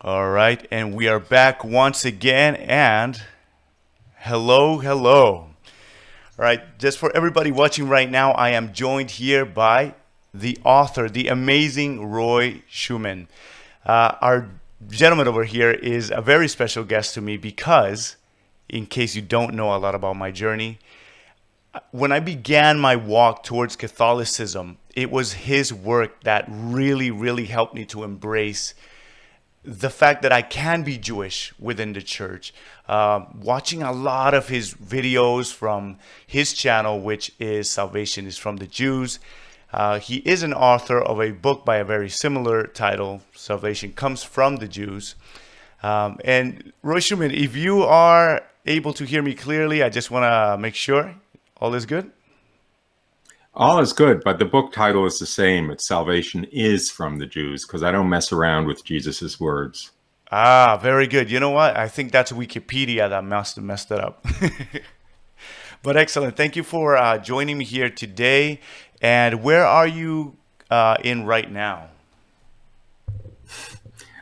All right, and we are back once again. And hello, hello. All right, just for everybody watching right now, I am joined here by the author, the amazing Roy Schumann. Our gentleman over here is a very special guest to me because, in case you don't know a lot about my journey, when I began my walk towards Catholicism, it was his work that really helped me to embrace the fact that I can be Jewish within the church. Watching a lot of his videos from his channel, which is Salvation is from the Jews. He is an author of a book by a very similar title, Salvation Comes from the Jews. And Roy Schumann, if you are able to hear me clearly, I just want to make sure all is good. All is good, but the book title is the same. It's Salvation is from the Jews, because I don't mess around with Jesus's words. Ah, very good. You know what? I think that's Wikipedia that must have messed it up. But excellent. Thank you for joining me here today. And where are you in right now?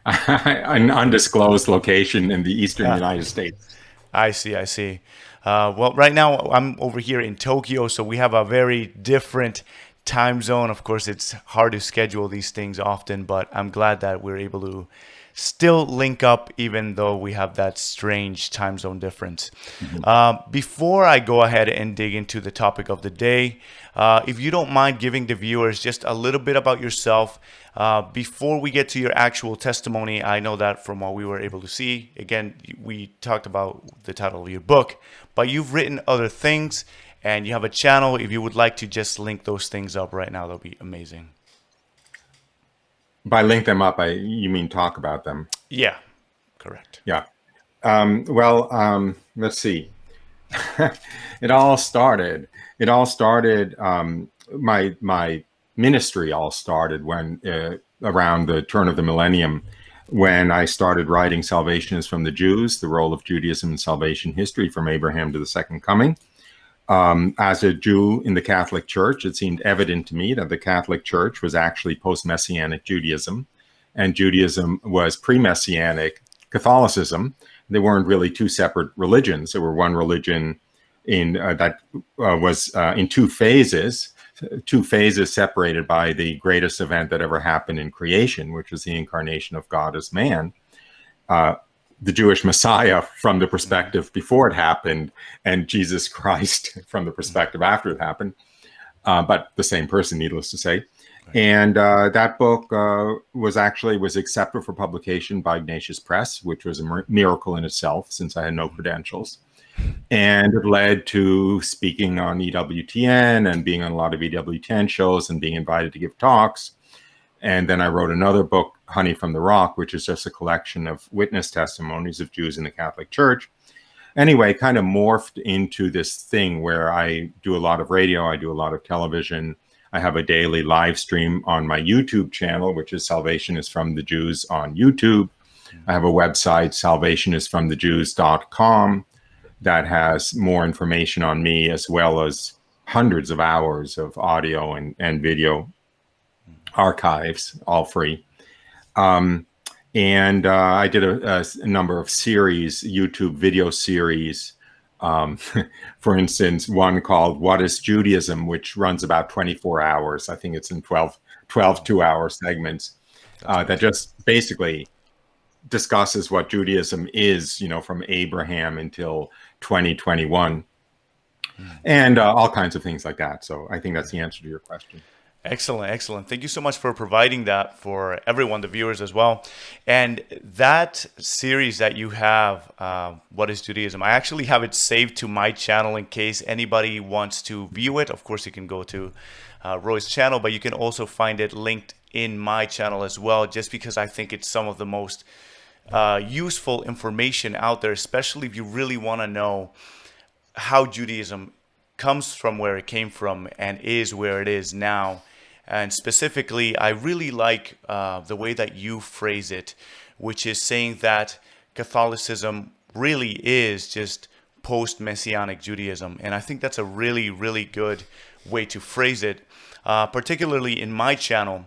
An undisclosed location in the eastern United States. I see, I see. Well, right now I'm over here in Tokyo, so we have a very different time zone. Of course, it's hard to schedule these things often, but I'm glad that we're able to still link up even though we have that strange time zone difference. Before I go ahead and dig into the topic of the day, if you don't mind giving the viewers just a little bit about yourself, before we get to your actual testimony. I know that from what we were able to see, again, we talked about the title of your book, but you've written other things and you have a channel. If you would like to just link those things up right now, that'll be amazing. By link them up, you mean talk about them? Yeah, correct. Yeah. Let's see. It all started. My ministry all started when around the turn of the millennium, when I started writing Salvation is from the Jews, the role of Judaism in salvation history from Abraham to the Second Coming. As a Jew in the Catholic Church, it seemed evident to me that the Catholic Church was actually post-Messianic Judaism, and Judaism was pre-Messianic Catholicism. They weren't really two separate religions. They were one religion that was in two phases separated by the greatest event that ever happened in creation, which was the incarnation of God as man. The Jewish Messiah from the perspective before it happened, and Jesus Christ from the perspective after it happened, but the same person, needless to say. And that book was accepted for publication by Ignatius Press, which was a miracle in itself, since I had no credentials. And it led to speaking on EWTN and being on a lot of EWTN shows and being invited to give talks. And then I wrote another book, Honey from the Rock, which is just a collection of witness testimonies of Jews in the Catholic Church. Anyway, kind of morphed into this thing where I do a lot of radio, I do a lot of television. I have a daily live stream on my YouTube channel, which is Salvation is from the Jews on YouTube. I have a website, salvationisfromthejews.com, that has more information on me, as well as hundreds of hours of audio and video archives, all free. I did a number of series, YouTube video series. For instance, one called What is Judaism, which runs about 24 hours. I think it's in 12 two-hour segments that just basically discusses what Judaism is, from Abraham until 2021, and all kinds of things like that. So I think that's the answer to your question. Excellent, excellent. Thank you so much for providing that for everyone, the viewers as well. And that series that you have, What is Judaism? I actually have it saved to my channel in case anybody wants to view it. Of course, you can go to Roy's channel, but you can also find it linked in my channel as well, just because I think it's some of the most useful information out there, especially if you really want to know how Judaism comes from where it came from and is where it is now. And specifically, I really like the way that you phrase it, which is saying that Catholicism really is just post-Messianic Judaism. And I think that's a really good way to phrase it, particularly in my channel.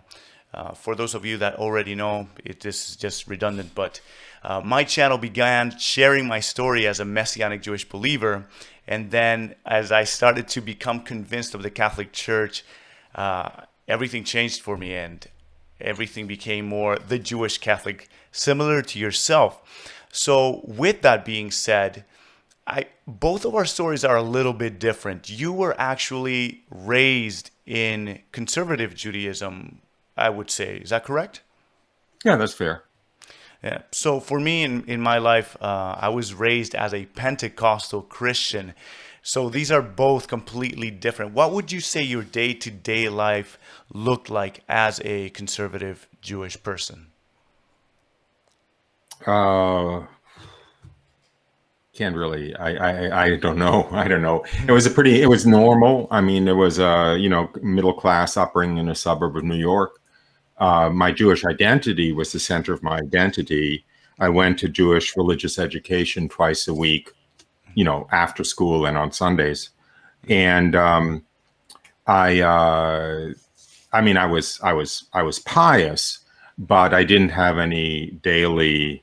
For those of you that already know, this is just redundant, but my channel began sharing my story as a Messianic Jewish believer. And then as I started to become convinced of the Catholic Church, everything changed for me and everything became more the Jewish Catholic, similar to yourself. So with that being said, both of our stories are a little bit different. You were actually raised in conservative Judaism, I would say. Is that correct? Yeah, that's fair. Yeah. So for me in my life, I was raised as a Pentecostal Christian. So these are both completely different. What would you say your day-to-day life looked like as a conservative Jewish person? Uh, can't really. I don't know. I don't know. It was normal. I mean, it was a middle class upbringing in a suburb of New York. My Jewish identity was the center of my identity. I went to Jewish religious education twice a week, after school and on Sundays. And I mean, I was pious, but I didn't have any daily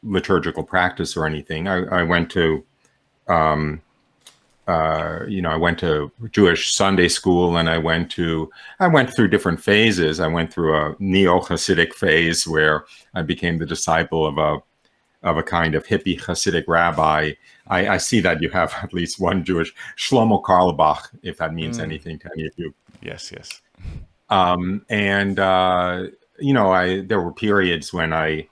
liturgical practice or anything. I went to I went to Jewish Sunday school, and I went through different phases. I went through a neo-Hasidic phase where I became the disciple of a kind of hippie Hasidic rabbi. I see that you have at least one Jewish, Shlomo Karlbach, if that means anything to any of you. Yes, yes. And there were periods when I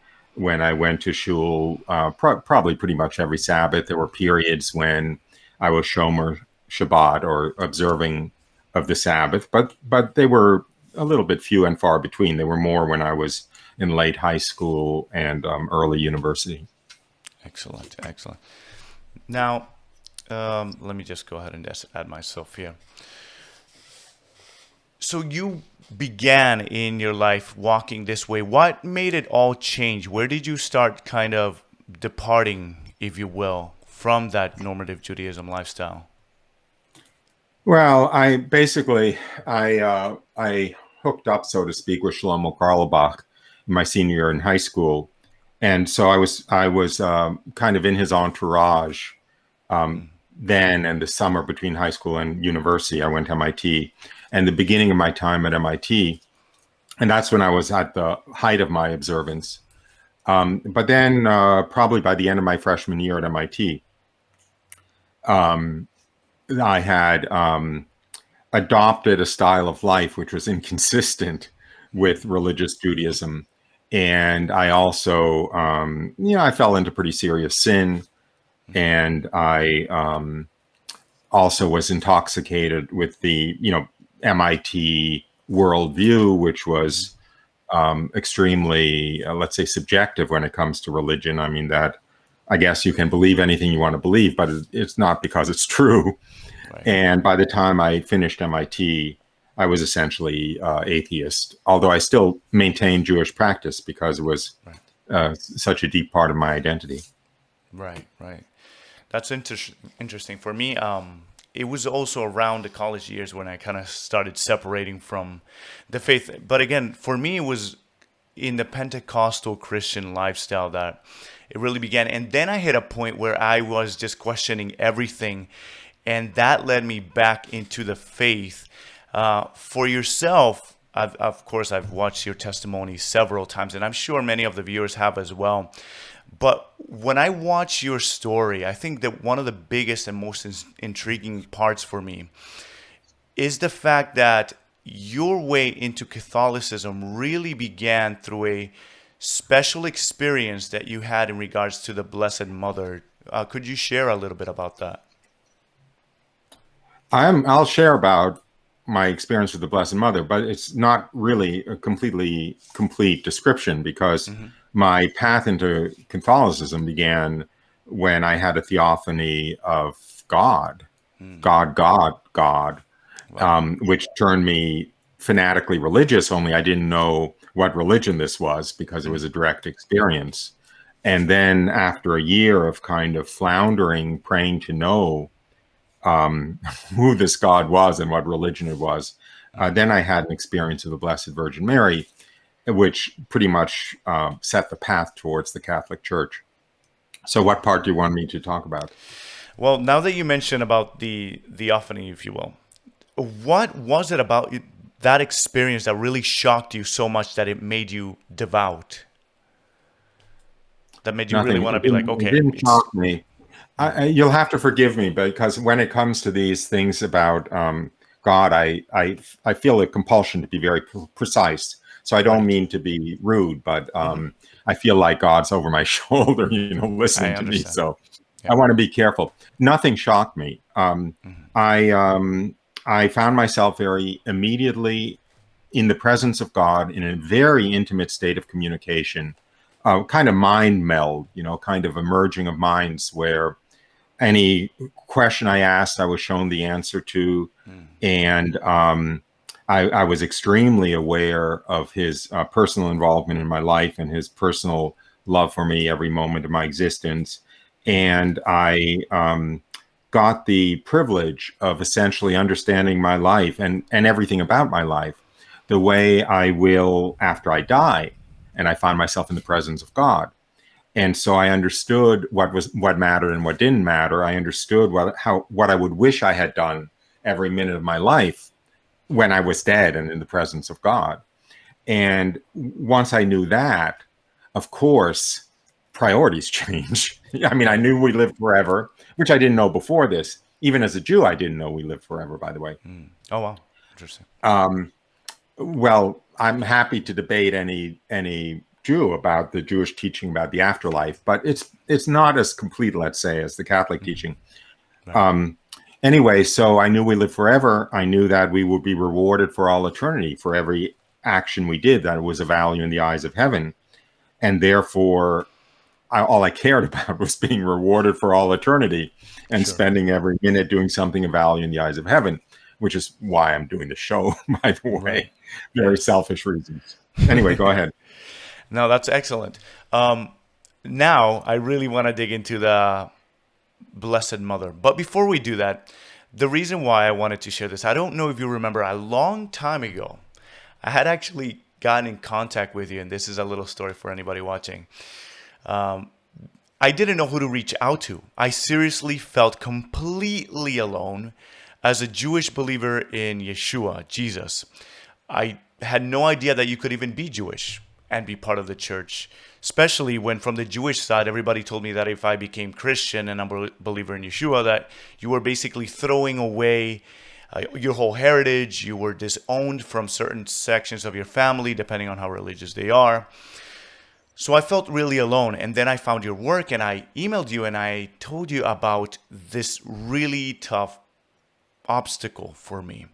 went to shul, probably pretty much every Sabbath. There were periods when I was Shomer Shabbat, or observing of the Sabbath, but they were a little bit few and far between. They were more when I was in late high school and early university. Excellent, excellent. Now, let me just go ahead and just add myself here. So you began in your life walking this way. What made it all change? Where did you start kind of departing, if you will, from that normative Judaism lifestyle? Well, I hooked up, so to speak, with Shlomo Karlbach in my senior year in high school, and so I was kind of in his entourage then, and the summer between high school and university. I went to MIT, and the beginning of my time at MIT, and that's when I was at the height of my observance. But then, probably by the end of my freshman year at MIT, I had adopted a style of life which was inconsistent with religious Judaism. And I also, I fell into pretty serious sin. And I also was intoxicated with the, MIT worldview, which was extremely, let's say, subjective when it comes to religion. I mean, that I guess you can believe anything you want to believe, but it's not because it's true. Right. And by the time I finished MIT, I was essentially atheist, although I still maintained Jewish practice because it was such a deep part of my identity. Right, right. That's interesting. For me, it was also around the college years when I kind of started separating from the faith. But again, for me, it was in the Pentecostal Christian lifestyle that it really began. And then I hit a point where I was just questioning everything. And that led me back into the faith. For yourself, of course, I've watched your testimony several times, and I'm sure many of the viewers have as well. But when I watch your story, I think that one of the biggest and most intriguing parts for me is the fact that your way into Catholicism really began through a special experience that you had in regards to the Blessed Mother. Could you share a little bit about that? I'll share about my experience with the Blessed Mother, but it's not really a completely complete description, because my path into Catholicism began when I had a theophany of God, God, which turned me fanatically religious, only I didn't know what religion this was because it was a direct experience. And then after a year of kind of floundering, praying to know who this God was and what religion it was, Then I had an experience of the Blessed Virgin Mary, which pretty much set the path towards the Catholic Church. So what part do you want me to talk about? Well, now that you mentioned about the theophany, if you will, what was it about that experience that really shocked you so much that it made you devout? That made you really Nothing. want to be like, It okay, didn't it's shock me. You'll have to forgive me, because when it comes to these things about God, I feel a compulsion to be very precise. So I don't right. mean to be rude, but I feel like God's over my shoulder, I listening to me. understand. So Yeah. I want to be careful. Nothing shocked me. I found myself very immediately in the presence of God in a very intimate state of communication, kind of mind meld, kind of a merging of minds where any question I asked, I was shown the answer to. And I was extremely aware of his personal involvement in my life and his personal love for me every moment of my existence. And I got the privilege of essentially understanding my life and everything about my life the way I will after I die, and I find myself in the presence of God. And so I understood what mattered and what didn't matter. I understood what I would wish I had done every minute of my life when I was dead and in the presence of God. And once I knew that, of course, priorities change. I mean, I Right. knew we lived forever, which I didn't know before this. Even as a Jew, I didn't know we lived forever, by the way. Oh, wow. Interesting. Well, I'm happy to debate any Jew about the Jewish teaching about the afterlife, but it's not as complete, let's say, as the Catholic teaching. Right. Anyway, so I knew we lived forever. I knew that we would be rewarded for all eternity for every action we did that was of value in the eyes of heaven, and therefore, all I cared about was being rewarded for all eternity and Sure. spending every minute doing something of value in the eyes of heaven, which is why I'm doing the show, by the Right. way. Very selfish reasons. Anyway, go ahead. No, that's excellent. Now I really want to dig into the Blessed Mother. But before we do that, the reason why I wanted to share this, I don't know if you remember, a long time ago, I had actually gotten in contact with you, and this is a little story for anybody watching. I didn't know who to reach out to. I seriously felt completely alone as a Jewish believer in Yeshua, Jesus. I had no idea that you could even be Jewish and be part of the church, especially when from the Jewish side, everybody told me that if I became Christian and I'm a believer in Yeshua, that you were basically throwing away your whole heritage. You were disowned from certain sections of your family, depending on how religious they are. So I felt really alone. And then I found your work and I emailed you and I told you about this really tough obstacle for me,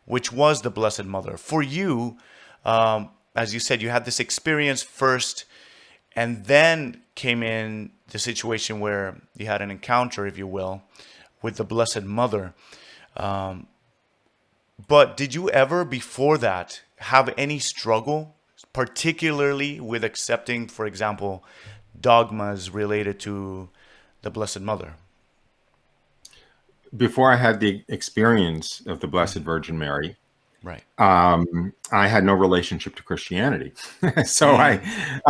which was the Blessed Mother. For you, as you said, you had this experience first, and then came in the situation where you had an encounter, if you will, with the Blessed Mother. But did you ever, before that, have any struggle, particularly with accepting, for example, dogmas related to the Blessed Mother? Before I had the experience of the Blessed Virgin Mary, Right. I had no relationship to Christianity. So I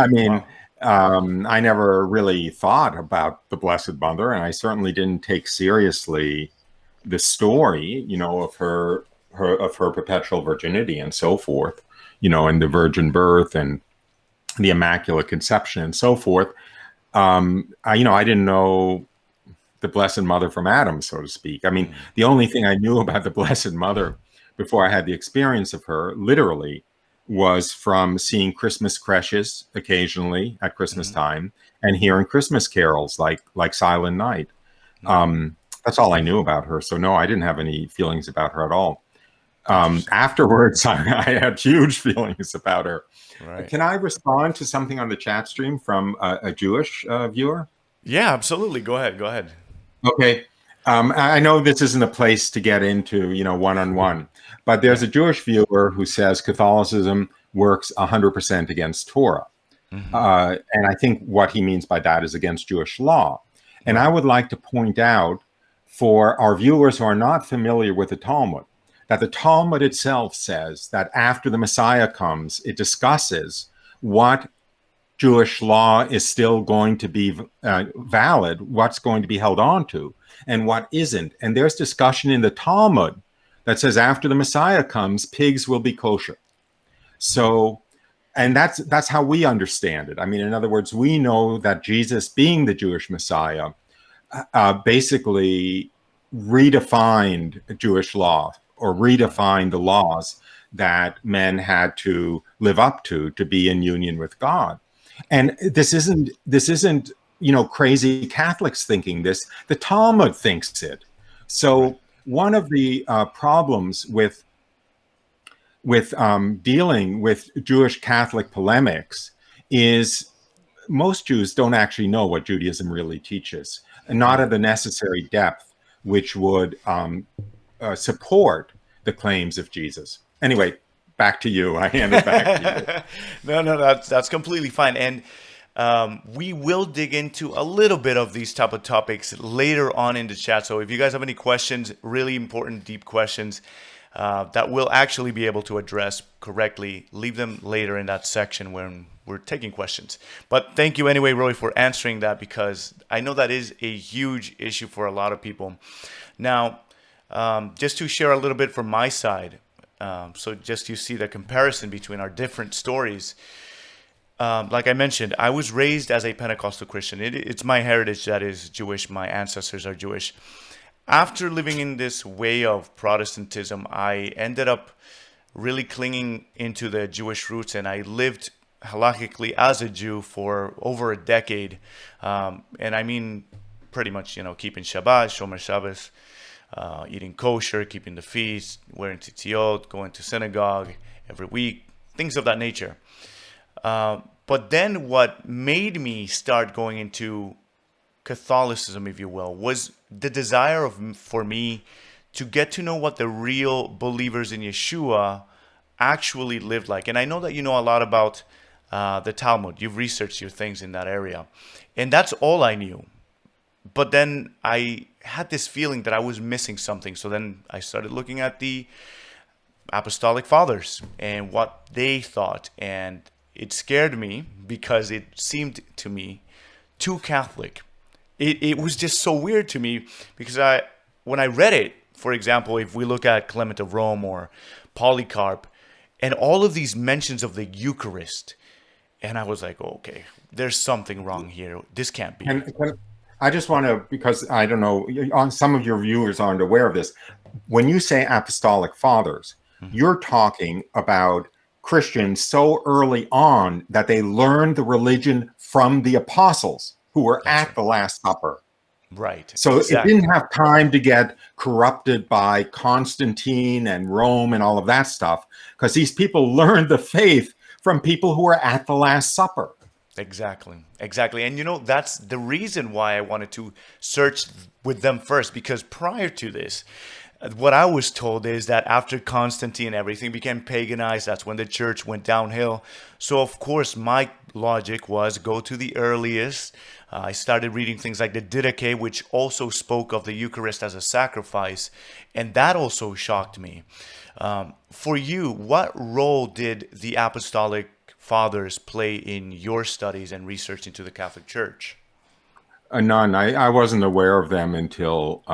mean, Wow. I never really thought about the Blessed Mother, and I certainly didn't take seriously the story, of her perpetual virginity and so forth, and the virgin birth and the Immaculate Conception and so forth. I didn't know the Blessed Mother from Adam, so to speak. I mean, the only thing I knew about the Blessed Mother before I had the experience of her, literally, was from seeing Christmas creches occasionally at Christmas time and hearing Christmas carols like Silent Night. That's all I knew about her. So no, I didn't have any feelings about her at all. Interesting. Afterwards, I had huge feelings about her. Right. Can I respond to something on the chat stream from a Jewish viewer? Yeah, absolutely. Go ahead. Go ahead. Okay. I know this isn't a place to get into, one-on-one, but there's Yeah. a Jewish viewer who says Catholicism works 100% against Torah. And I think what he means by that is against Jewish law. And I Right. would like to point out, for our viewers who are not familiar with the Talmud, that the Talmud itself says that after the Messiah comes, it discusses what Jewish law is still going to be valid, what's going to be held on to, and what isn't. And there's discussion in the Talmud that says after the Messiah comes, pigs will be kosher. So, and that's how we understand it. I mean, in other words, we know that Jesus, being the Jewish Messiah, basically redefined Jewish law, or redefined the laws that men had to live up to be in union with God. And this isn't crazy Catholics thinking this. The Talmud thinks it. So one of the problems with dealing with Jewish Catholic polemics is most Jews don't actually know what Judaism really teaches, and not at the necessary depth which would support the claims of Jesus. Anyway, back to you. I hand it back to you. No, that's completely fine. And we will dig into a little bit of these type of topics later on in the chat. So if you guys have any questions, really important, deep questions that we'll actually be able to address correctly, leave them later in that section when we're taking questions. But thank you anyway, Roy, for answering that, because I know that is a huge issue for a lot of people. Now, just to share a little bit from my side, so just you see the comparison between our different stories. Like I mentioned, I was raised as a Pentecostal Christian. It's my heritage that is Jewish. My ancestors are Jewish. After living in this way of Protestantism, I ended up really clinging into the Jewish roots, and I lived halakhically as a Jew for over a decade. And I mean, pretty much, keeping Shabbat, Shomer Shabbos, eating kosher, keeping the feast, wearing tzitzit, going to synagogue every week, things of that nature. But then what made me start going into Catholicism, if you will, was the desire for me to get to know what the real believers in Yeshua actually lived like. And I know that you know a lot about the Talmud. You've researched your things in that area. And that's all I knew. But then I had this feeling that I was missing something. So then I started looking at the Apostolic Fathers and what they thought. And it scared me because it seemed to me too Catholic. It was just so weird to me because when I read it, for example, if we look at Clement of Rome or Polycarp and all of these mentions of the Eucharist, and I was like, okay, there's something wrong here. This can't be. And I just want to, because I don't know, some of your viewers aren't aware of this. When you say Apostolic Fathers, you're talking about Christians so early on that they learned the religion from the apostles who were at the Last Supper. Right. So exactly. It didn't have time to get corrupted by Constantine and Rome and all of that stuff, because these people learned the faith from people who were at the Last Supper. Exactly. And that's the reason why I wanted to search with them first, because prior to this, what I was told is that after Constantine, everything became paganized. That's when the church went downhill. So, of course, my logic was go to the earliest. I started reading things like the Didache, which also spoke of the Eucharist as a sacrifice. And that also shocked me. For you, what role did the Apostolic Fathers play in your studies and research into the Catholic Church? None. I wasn't aware of them until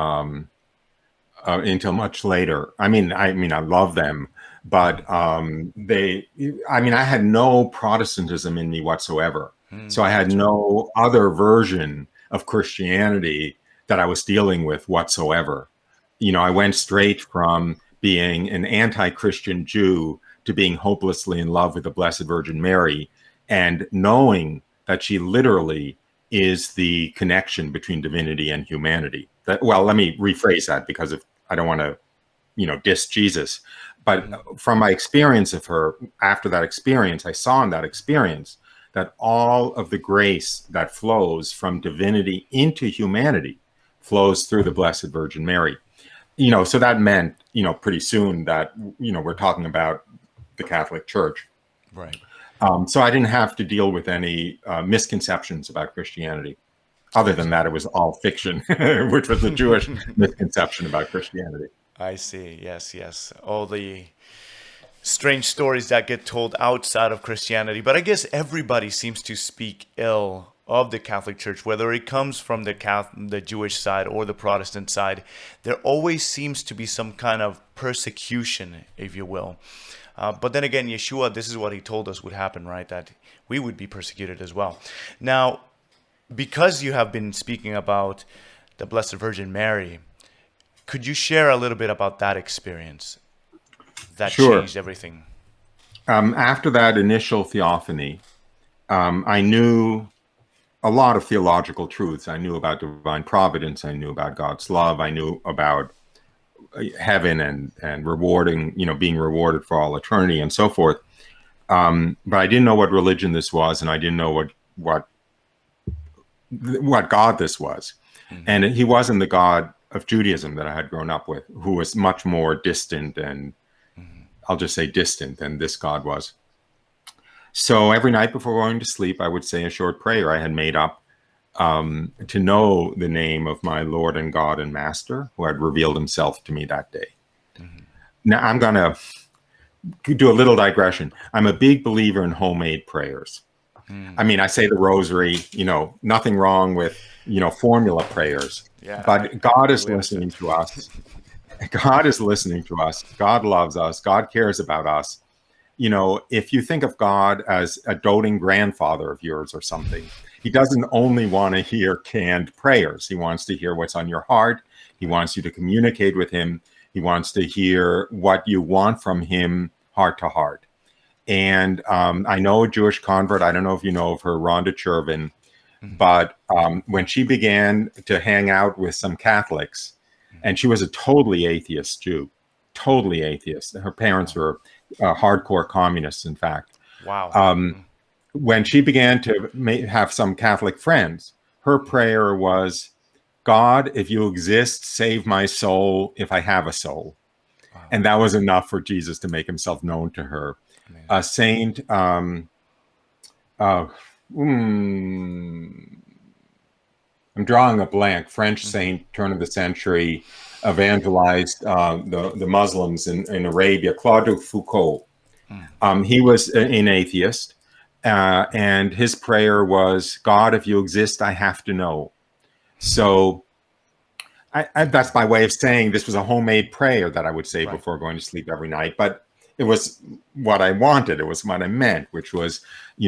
much later. I mean, I love them, but I had no Protestantism in me whatsoever. So I had no other version of Christianity that I was dealing with whatsoever. I went straight from being an anti-Christian Jew to being hopelessly in love with the Blessed Virgin Mary, and knowing that she literally is the connection between divinity and humanity. Well, let me rephrase that, because I don't want to, diss Jesus. But from my experience of her, after that experience, I saw in that experience that all of the grace that flows from divinity into humanity flows through the Blessed Virgin Mary. So that meant, pretty soon that, we're talking about the Catholic Church. Right. So I didn't have to deal with any misconceptions about Christianity. Other than that, it was all fiction, which was a Jewish misconception about Christianity. I see. Yes, yes. All the strange stories that get told outside of Christianity. But I guess everybody seems to speak ill of the Catholic Church, whether it comes from the Jewish side or the Protestant side. There always seems to be some kind of persecution, if you will. But then again, Yeshua, this is what he told us would happen, right? That we would be persecuted as well. Now, because you have been speaking about the Blessed Virgin Mary, could you share a little bit about that experience that Sure. changed everything? After that initial theophany, I knew a lot of theological truths. I knew about divine providence. I knew about God's love. I knew about heaven and rewarding, being rewarded for all eternity and so forth. But I didn't know what religion this was, and I didn't know what God this was. And he wasn't the God of Judaism that I had grown up with, who was much more distant, and I'll just say distant, than this God was. So every night before going to sleep, I would say a short prayer I had made up to know the name of my Lord and God and Master, who had revealed himself to me that day. Now, I'm going to do a little digression. I'm a big believer in homemade prayers. I mean, I say the rosary, nothing wrong with, formula prayers. Yeah, But God is listening to us. God is listening to us. God loves us. God cares about us. If you think of God as a doting grandfather of yours or something, he doesn't only want to hear canned prayers. He wants to hear what's on your heart. He wants you to communicate with him. He wants to hear what you want from him heart to heart. And I know a Jewish convert, I don't know if you know of her, Rhonda Chervin, but when she began to hang out with some Catholics, and she was a totally atheist Jew, totally atheist. Her parents were hardcore communists, in fact. Wow. When she began to have some Catholic friends, her prayer was, God, if you exist, save my soul if I have a soul. Wow. And that was enough for Jesus to make himself known to her. Saint, I'm drawing a blank, French saint, turn of the century, evangelized the Muslims in Arabia, Claude Foucault. He was an atheist, and his prayer was, God, if you exist, I have to know. So that's my way of saying this was a homemade prayer that I would say before going to sleep every night. But it was what I wanted. It was what I meant, which was, to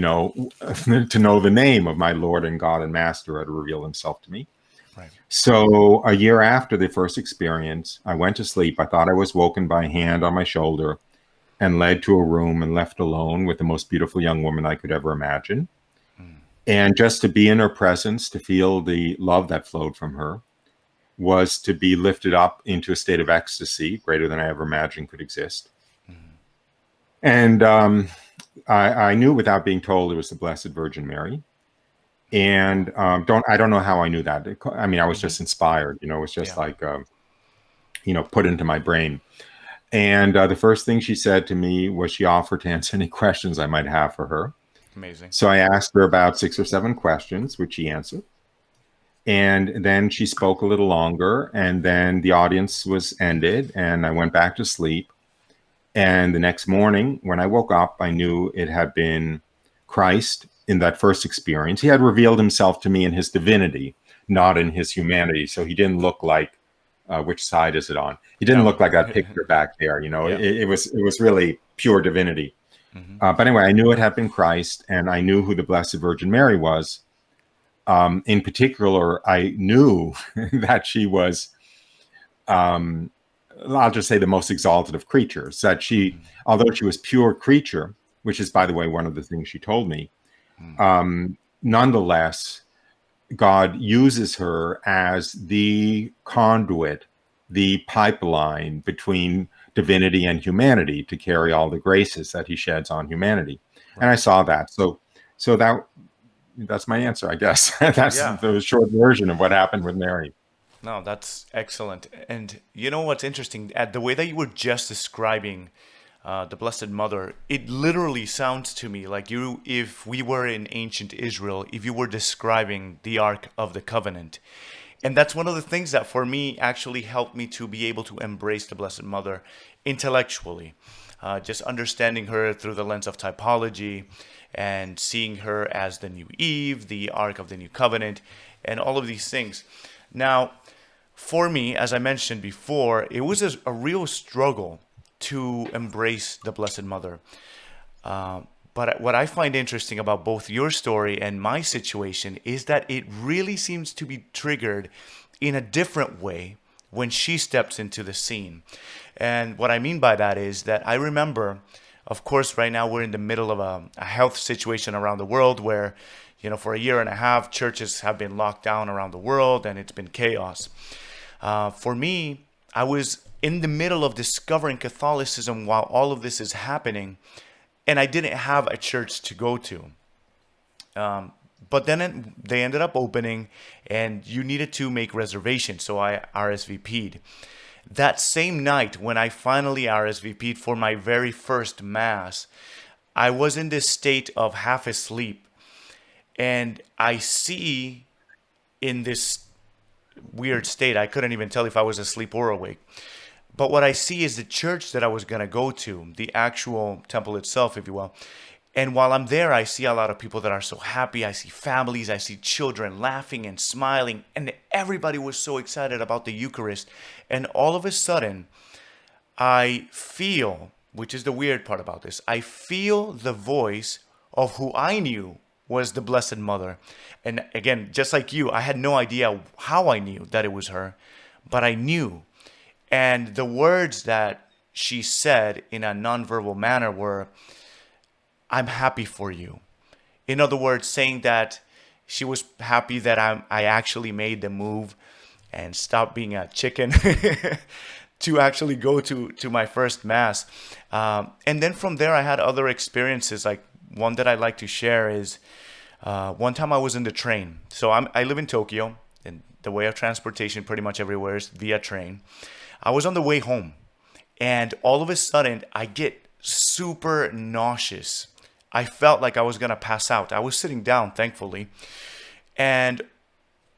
know the name of my Lord and God and Master, to reveal himself to me. Right. So a year after the first experience, I went to sleep. I thought I was woken by a hand on my shoulder and led to a room and left alone with the most beautiful young woman I could ever imagine. And just to be in her presence, to feel the love that flowed from her, was to be lifted up into a state of ecstasy greater than I ever imagined could exist. And I knew without being told it was the Blessed Virgin Mary. And I don't know how I knew that. I mean, I was just inspired, it was just like, put into my brain. And the first thing she said to me was she offered to answer any questions I might have for her. Amazing. So I asked her about 6 or 7 questions, which she answered. And then she spoke a little longer, and then the audience was ended, and I went back to sleep. And the next morning, when I woke up, I knew it had been Christ in that first experience. He had revealed himself to me in his divinity, not in his humanity. So he didn't look like, which side is it on? He didn't look like that picture back there. It was really pure divinity. But anyway, I knew it had been Christ, and I knew who the Blessed Virgin Mary was. In particular, I knew that she was, I'll just say, the most exalted of creatures, that she, although she was pure creature, which is, by the way, one of the things she told me, nonetheless, God uses her as the conduit, the pipeline between divinity and humanity to carry all the graces that he sheds on humanity. Right. And I saw that. So that's my answer, I guess. That's the short version of what happened with Mary. No, that's excellent. And you know what's interesting? The way that you were just describing the Blessed Mother, it literally sounds to me like if we were in ancient Israel, if you were describing the Ark of the Covenant, And that's one of the things that for me actually helped me to be able to embrace the Blessed Mother intellectually. Just understanding her through the lens of typology and seeing her as the new Eve, the Ark of the New Covenant, and all of these things. Now, for me, as I mentioned before, it was a real struggle to embrace the Blessed Mother. But what I find interesting about both your story and my situation is that it really seems to be triggered in a different way when she steps into the scene. And what I mean by that is that I remember, of course, right now we're in the middle of a health situation around the world where, for a year and a half, churches have been locked down around the world and it's been chaos. For me, I was in the middle of discovering Catholicism while all of this is happening, and I didn't have a church to go to. But then they ended up opening, and you needed to make reservations, so I RSVP'd. That same night, when I finally RSVP'd for my very first Mass, I was in this state of half asleep, and I see in this weird state, I couldn't even tell if I was asleep or awake. But what I see is the church that I was going to go to, the actual temple itself, if you will. And while I'm there, I see a lot of people that are so happy. I see families, I see children laughing and smiling. And everybody was so excited about the Eucharist. And all of a sudden, I feel, which is the weird part about this, I feel the voice of who I knew was the Blessed Mother. And again, just like you, I had no idea how I knew that it was her, but I knew. And the words that she said in a nonverbal manner were, "I'm happy for you." In other words, saying that she was happy that I actually made the move and stopped being a chicken to actually go to my first Mass. And then from there, I had other experiences. Like one that I like to share is one time I was in the train. So I live in Tokyo, and the way of transportation pretty much everywhere is via train. I was on the way home, and all of a sudden, I get super nauseous. I felt like I was going to pass out. I was sitting down, thankfully, and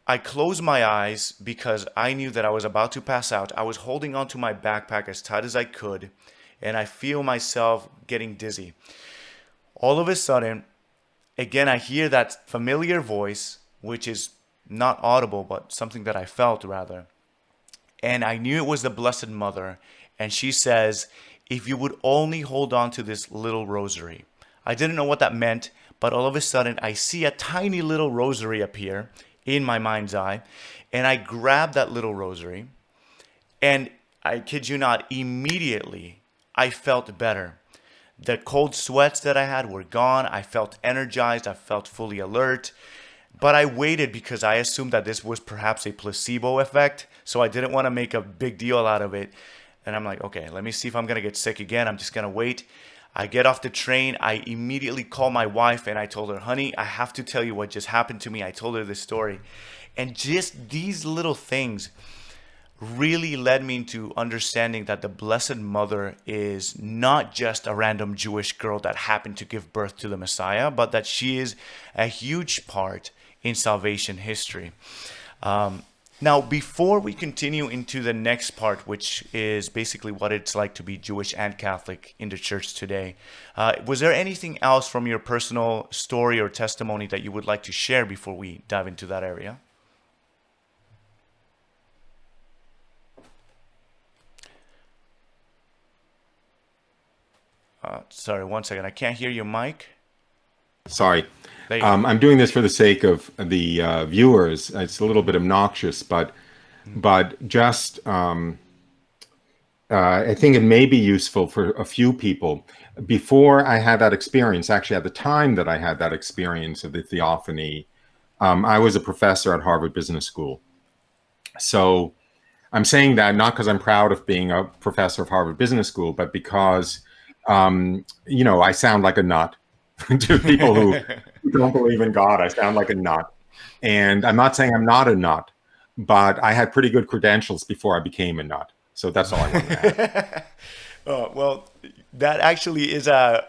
I closed my eyes because I knew that I was about to pass out. I was holding onto my backpack as tight as I could, and I feel myself getting dizzy. All of a sudden, again, I hear that familiar voice, which is not audible, but something that I felt rather. And I knew it was the Blessed Mother. And she says, "If you would only hold on to this little rosary." I didn't know what that meant, but all of a sudden I see a tiny little rosary appear in my mind's eye. And I grab that little rosary. And I kid you not, immediately I felt better. The cold sweats that I had were gone. I felt energized. I felt fully alert. But I waited because I assumed that this was perhaps a placebo effect. So I didn't want to make a big deal out of it. And I'm like, okay, let me see if I'm going to get sick again. I'm just going to wait. I get off the train. I immediately call my wife and I told her, "Honey, I have to tell you what just happened to me." I told her this story. And just these little things really led me into understanding that the Blessed Mother is not just a random Jewish girl that happened to give birth to the Messiah, but that she is a huge part in salvation history. Now, before we continue into the next part, which is basically what it's like to be Jewish and Catholic in the church today, was there anything else from your personal story or testimony that you would like to share before we dive into that area? Sorry, one second. I can't hear your mic. Sorry. There you go. I'm doing this for the sake of the viewers. It's a little bit obnoxious, but just I think it may be useful for a few people. Before I had that experience, actually at the time that I had that experience of the theophany, I was a professor at Harvard Business School. So I'm saying that not because I'm proud of being a professor of Harvard Business School, but because, I sound like a nut to people who don't believe in God. I sound like a nut. And I'm not saying I'm not a nut, but I had pretty good credentials before I became a nut. So that's all I want to add. Well, that actually is I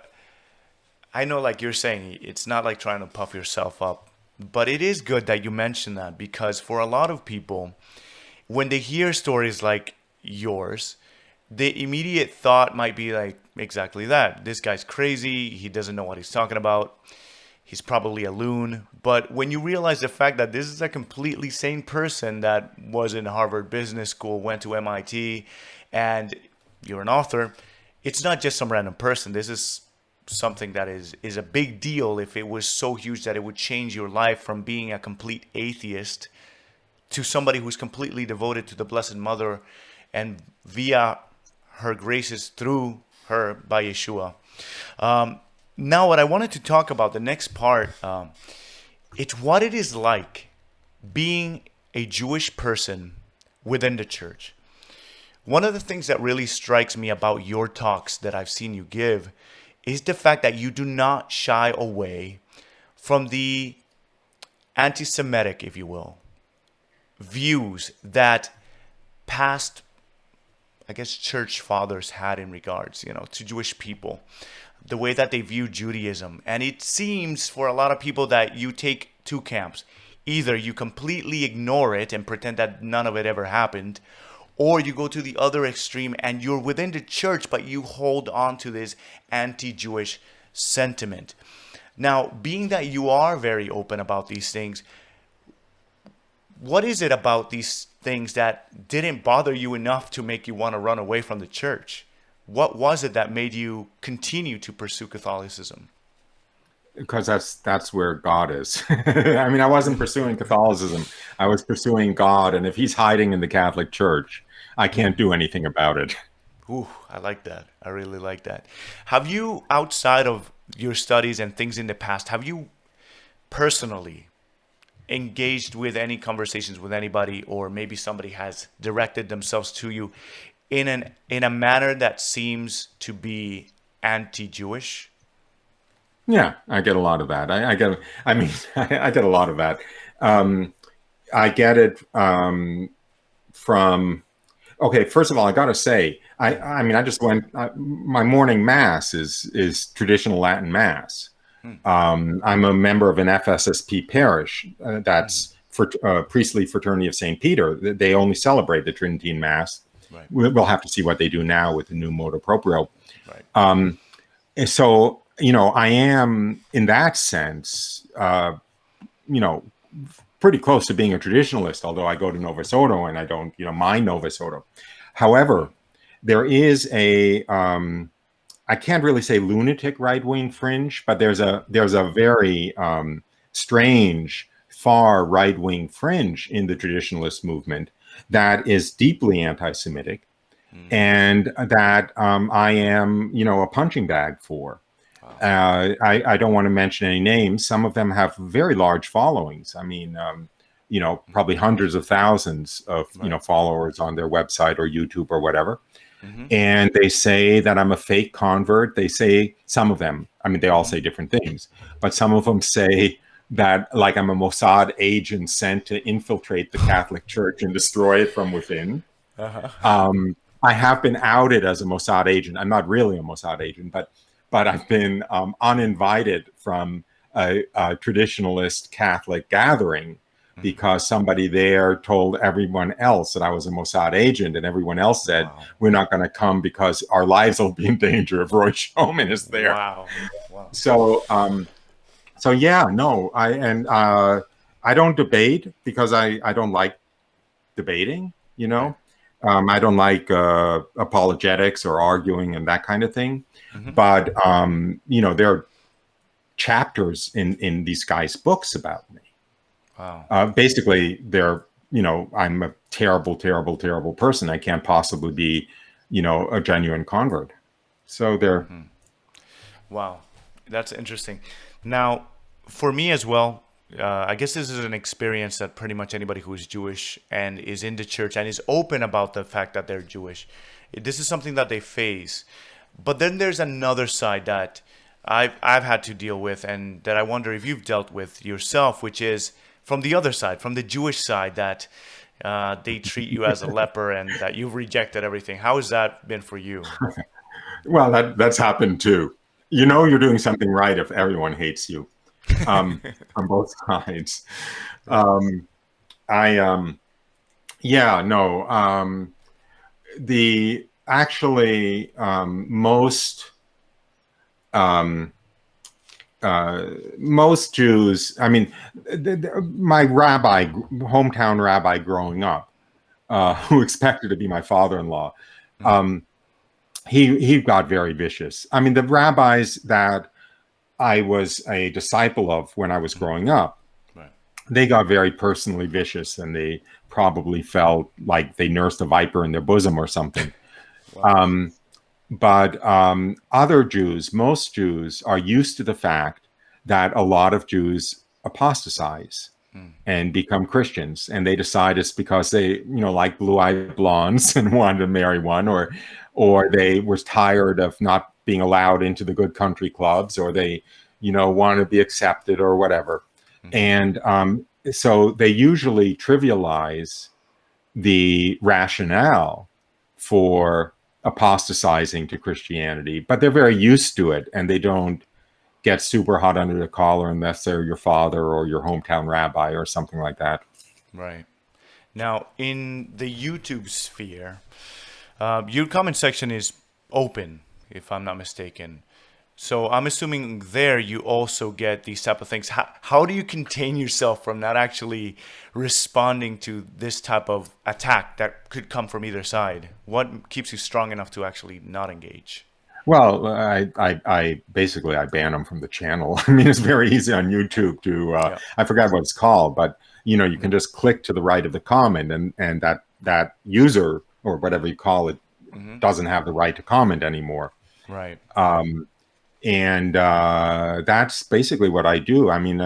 know, like you're saying, it's not like trying to puff yourself up, But it is good that you mentioned that, because for a lot of people, when they hear stories like yours, the immediate thought might be like exactly that. This guy's crazy. He doesn't know what he's talking about. He's probably a loon. But when you realize the fact that this is a completely sane person that was in Harvard Business School, went to MIT, and you're an author, it's not just some random person. This is something that is a big deal if it was so huge that it would change your life from being a complete atheist to somebody who's completely devoted to the Blessed Mother and via her graces through her by Yeshua. Now, what I wanted to talk about, the next part, it's what it is like being a Jewish person within the church. One of the things that really strikes me about your talks that I've seen you give is the fact that you do not shy away from the anti-Semitic, if you will, views that past, I guess, church fathers had in regards, to Jewish people, the way that they view Judaism. And it seems for a lot of people that you take two camps. Either you completely ignore it and pretend that none of it ever happened, or you go to the other extreme and you're within the church, but you hold on to this anti-Jewish sentiment. Now, being that you are very open about these things, what is it about these things that didn't bother you enough to make you want to run away from the church? What was it that made you continue to pursue Catholicism? Because that's where God is. I mean, I wasn't pursuing Catholicism. I was pursuing God. And if he's hiding in the Catholic Church, I can't do anything about it. Ooh, I like that. I really like that. Have you, outside of your studies and things in the past, have you personally engaged with any conversations with anybody, or maybe somebody has directed themselves to you in a manner that seems to be anti-Jewish? Yeah, I get a lot of that. I get a lot of that. I get it from, okay, first of all, I got to say, I just went, my morning mass is traditional Latin mass. I'm a member of an FSSP parish that's for Priestly Fraternity of St. Peter. They only celebrate the Tridentine Mass. Right. We'll have to see what they do now with the new motu proprio. Right. And so, I am in that sense, pretty close to being a traditionalist, although I go to Novus Ordo and I don't, mind Novus Ordo. However, there is I can't really say lunatic right-wing fringe, but there's a very strange far right-wing fringe in the traditionalist movement that is deeply anti-Semitic, and that I am, a punching bag for. Wow. I don't want to mention any names. Some of them have very large followings. I mean, probably hundreds of thousands of, followers on their website or YouTube or whatever. Mm-hmm. And they say that I'm a fake convert. They say, some of them, they all say different things, but some of them say that like I'm a Mossad agent sent to infiltrate the Catholic Church and destroy it from within. Uh-huh. I have been outed as a Mossad agent. I'm not really a Mossad agent, but I've been uninvited from a traditionalist Catholic gathering because somebody there told everyone else that I was a Mossad agent, and everyone else said, wow, we're not going to come because our lives will be in danger if Roy Schoeman is there. Wow. So, yeah, no, I don't debate because I don't like debating, I don't like apologetics or arguing and that kind of thing. Mm-hmm. But, there are chapters in these guys' books about me. Wow. Basically, they're, I'm a terrible, terrible, terrible person. I can't possibly be, a genuine convert. So they're. Mm-hmm. Wow. That's interesting. Now, for me as well, I guess this is an experience that pretty much anybody who is Jewish and is in the church and is open about the fact that they're Jewish, this is something that they face. But then there's another side that I've had to deal with, and that I wonder if you've dealt with yourself, which is from the other side, from the Jewish side, that they treat you as a leper and that you've rejected everything. How has that been for you? Well, that's happened too. You're doing something right if everyone hates you. on both sides. Right. I Yeah, no. The actually um, most Jews. I mean, my rabbi, hometown rabbi, growing up, who expected to be my father-in-law, Mm, um, he got very vicious. I mean, the rabbis that I was a disciple of when I was mm, growing up, right. they got very personally vicious, and they probably felt like they nursed a viper in their bosom or something. Wow. Um, but other Jews, most Jews, are used to the fact that a lot of Jews apostatize Mm, and become Christians, and they decide it's because they, like blue-eyed blondes and wanted to marry one, or they were tired of not being allowed into the good country clubs, or they, want to be accepted or whatever. mm-hmm. And so they usually trivialize the rationale for apostatizing to Christianity, but they're very used to it, and they don't get super hot under the collar unless they're your father or your hometown rabbi or something like that. Right. Now, in the YouTube sphere, your comment section is open, if I'm not mistaken. So I'm assuming there you also get these type of things. How do you contain yourself from not actually responding to this type of attack that could come from either side? What keeps you strong enough to actually not engage? Well, I basically I ban them from the channel. I mean, it's very easy on YouTube to Yeah. I forgot what it's called, but you can Mm-hmm. just click to the right of the comment, and that user or whatever you call it Mm-hmm. doesn't have the right to comment anymore. Right. And that's basically what I do. I mean,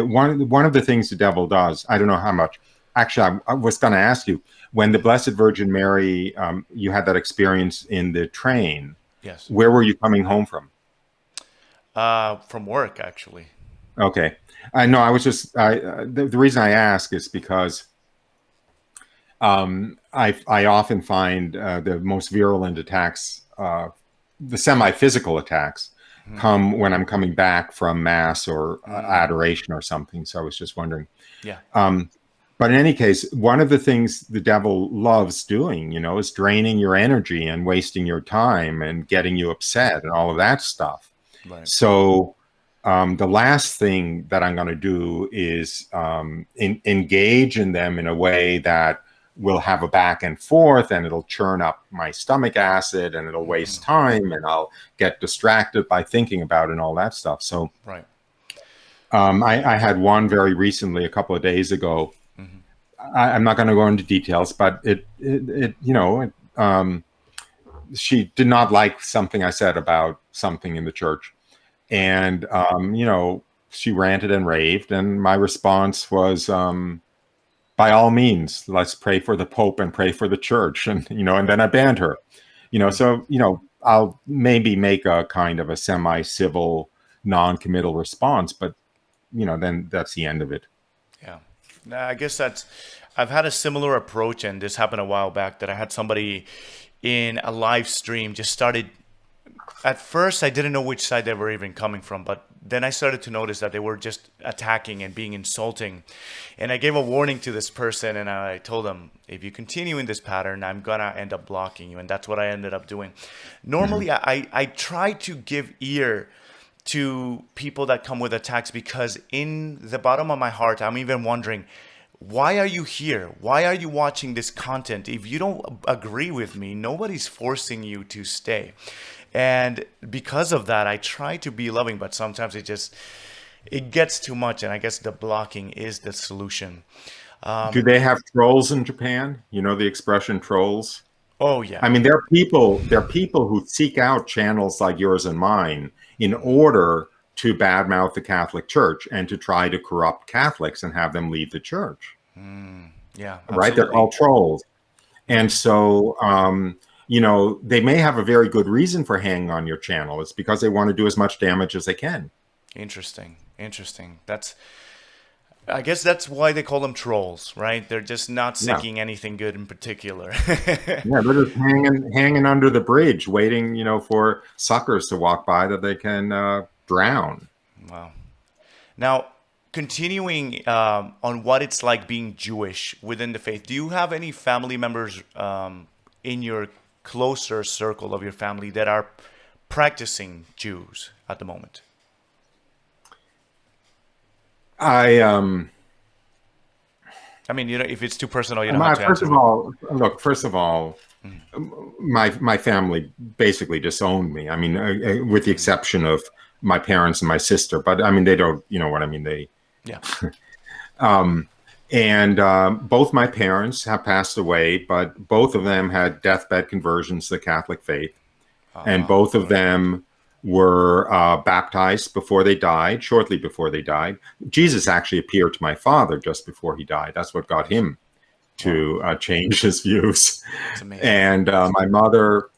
one of the things the devil does. I don't know how much. Actually, I was going to ask you, when the Blessed Virgin Mary, you had that experience in the train. Yes. Where were you coming home from? From work, actually. Okay, I know. I was just the reason I ask is because I often find the most virulent attacks, the semi-physical attacks, Mm-hmm. come when I'm coming back from mass or Mm, adoration or something. So I was just wondering. yeah. Um, but in any case, one of the things the devil loves doing, is draining your energy and wasting your time and getting you upset and all of that stuff. Right. So the last thing that I'm going to do is engage in them in a way that will have a back and forth, and it'll churn up my stomach acid, and it'll Mm-hmm. waste time, and I'll get distracted by thinking about it and all that stuff. So Right. I had one very recently, a couple of days ago. Mm-hmm. I'm not going to go into details, but she did not like something I said about something in the church, Right. and she ranted and raved, and my response was, by all means, let's pray for the Pope and pray for the church, and then I banned her. Mm, So I'll maybe make a kind of a semi-civil, non-committal response, but then that's the end of it. yeah. Nah, I guess that's. I've had a similar approach, and this happened a while back that I had somebody in a live stream just started. At first, I didn't know which side they were even coming from, but then I started to notice that they were just attacking and being insulting. And I gave a warning to this person, and I told them, if you continue in this pattern, I'm gonna end up blocking you. And that's what I ended up doing. Hmm. Normally, I try to give ear to people that come with attacks because in the bottom of my heart, I'm even wondering, why are you here? Why are you watching this content? If you don't agree with me, nobody's forcing you to stay. And because of that, I try to be loving, but sometimes it gets too much, and I guess the blocking is the solution. Do they have trolls in Japan? You know the expression trolls? Oh yeah. I mean, there are people who seek out channels like yours and mine in order to badmouth the Catholic Church and to try to corrupt Catholics and have them leave the church. Yeah, Right? They're absolutely. called trolls. And so, they may have a very good reason for hanging on your channel. It's because they want to do as much damage as they can. Interesting. Interesting. I guess that's why they call them trolls, right? They're just not Yeah. seeking anything good in particular. Yeah, they're just hanging under the bridge, waiting, for suckers to walk by that they can drown. Wow. Now, continuing on what it's like being Jewish within the faith, do you have any family members in your closer circle of your family that are practicing Jews at the moment? I I mean, if it's too personal, you don't have to First answer. of all, look. First of all, my family basically disowned me. I mean, with the exception of my parents and my sister. But I mean, they don't. You know what I mean? They Yeah. and both my parents have passed away, but both of them had deathbed conversions to the Catholic faith, and both of them were baptized before they died, shortly before they died. Jesus actually appeared to my father just before he died. That's what got him to change his views. It's amazing. And my mother,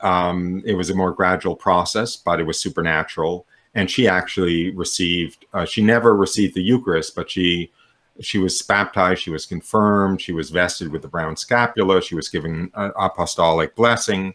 it was a more gradual process, but it was supernatural. And she actually received, she never received the Eucharist, but she was baptized, she was confirmed, she was vested with the brown scapula, she was given an apostolic blessing,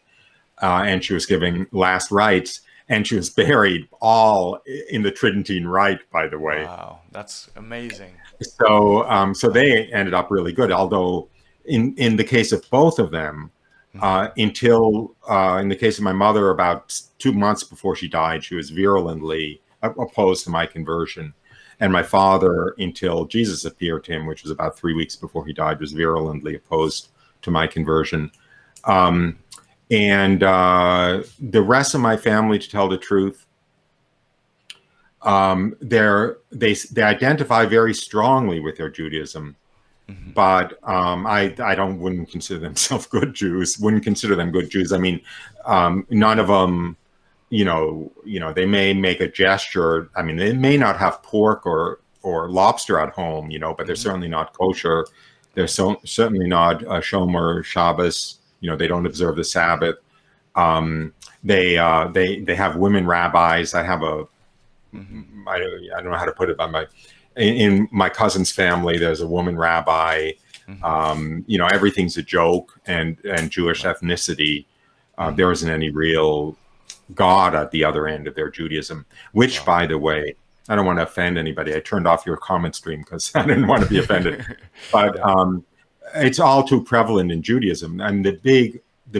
and she was giving last rites, and she was buried all in the Tridentine Rite, by the way. Wow, that's amazing. So they ended up really good. Although in the case of both of them, until in the case of my mother, about 2 months before she died, she was virulently opposed to my conversion. And my father, until Jesus appeared to him, which was about 3 weeks before he died, was virulently opposed to my conversion. And the rest of my family, to tell the truth, they identify very strongly with their Judaism, but I wouldn't consider themselves good Jews. Wouldn't consider them good Jews. I mean, none of them, they may make a gesture. I mean, they may not have pork or lobster at home, but they're certainly not kosher. They're certainly not Shomer Shabbos. They don't observe the Sabbath. They have women rabbis. I have I don't know how to put it, but in my cousin's family, there's a woman rabbi. Everything's a joke, and Jewish ethnicity. There isn't any real God at the other end of their Judaism, which, by the way, I don't want to offend anybody. I turned off your comment stream because I didn't want to be offended. But it's all too prevalent in Judaism. And the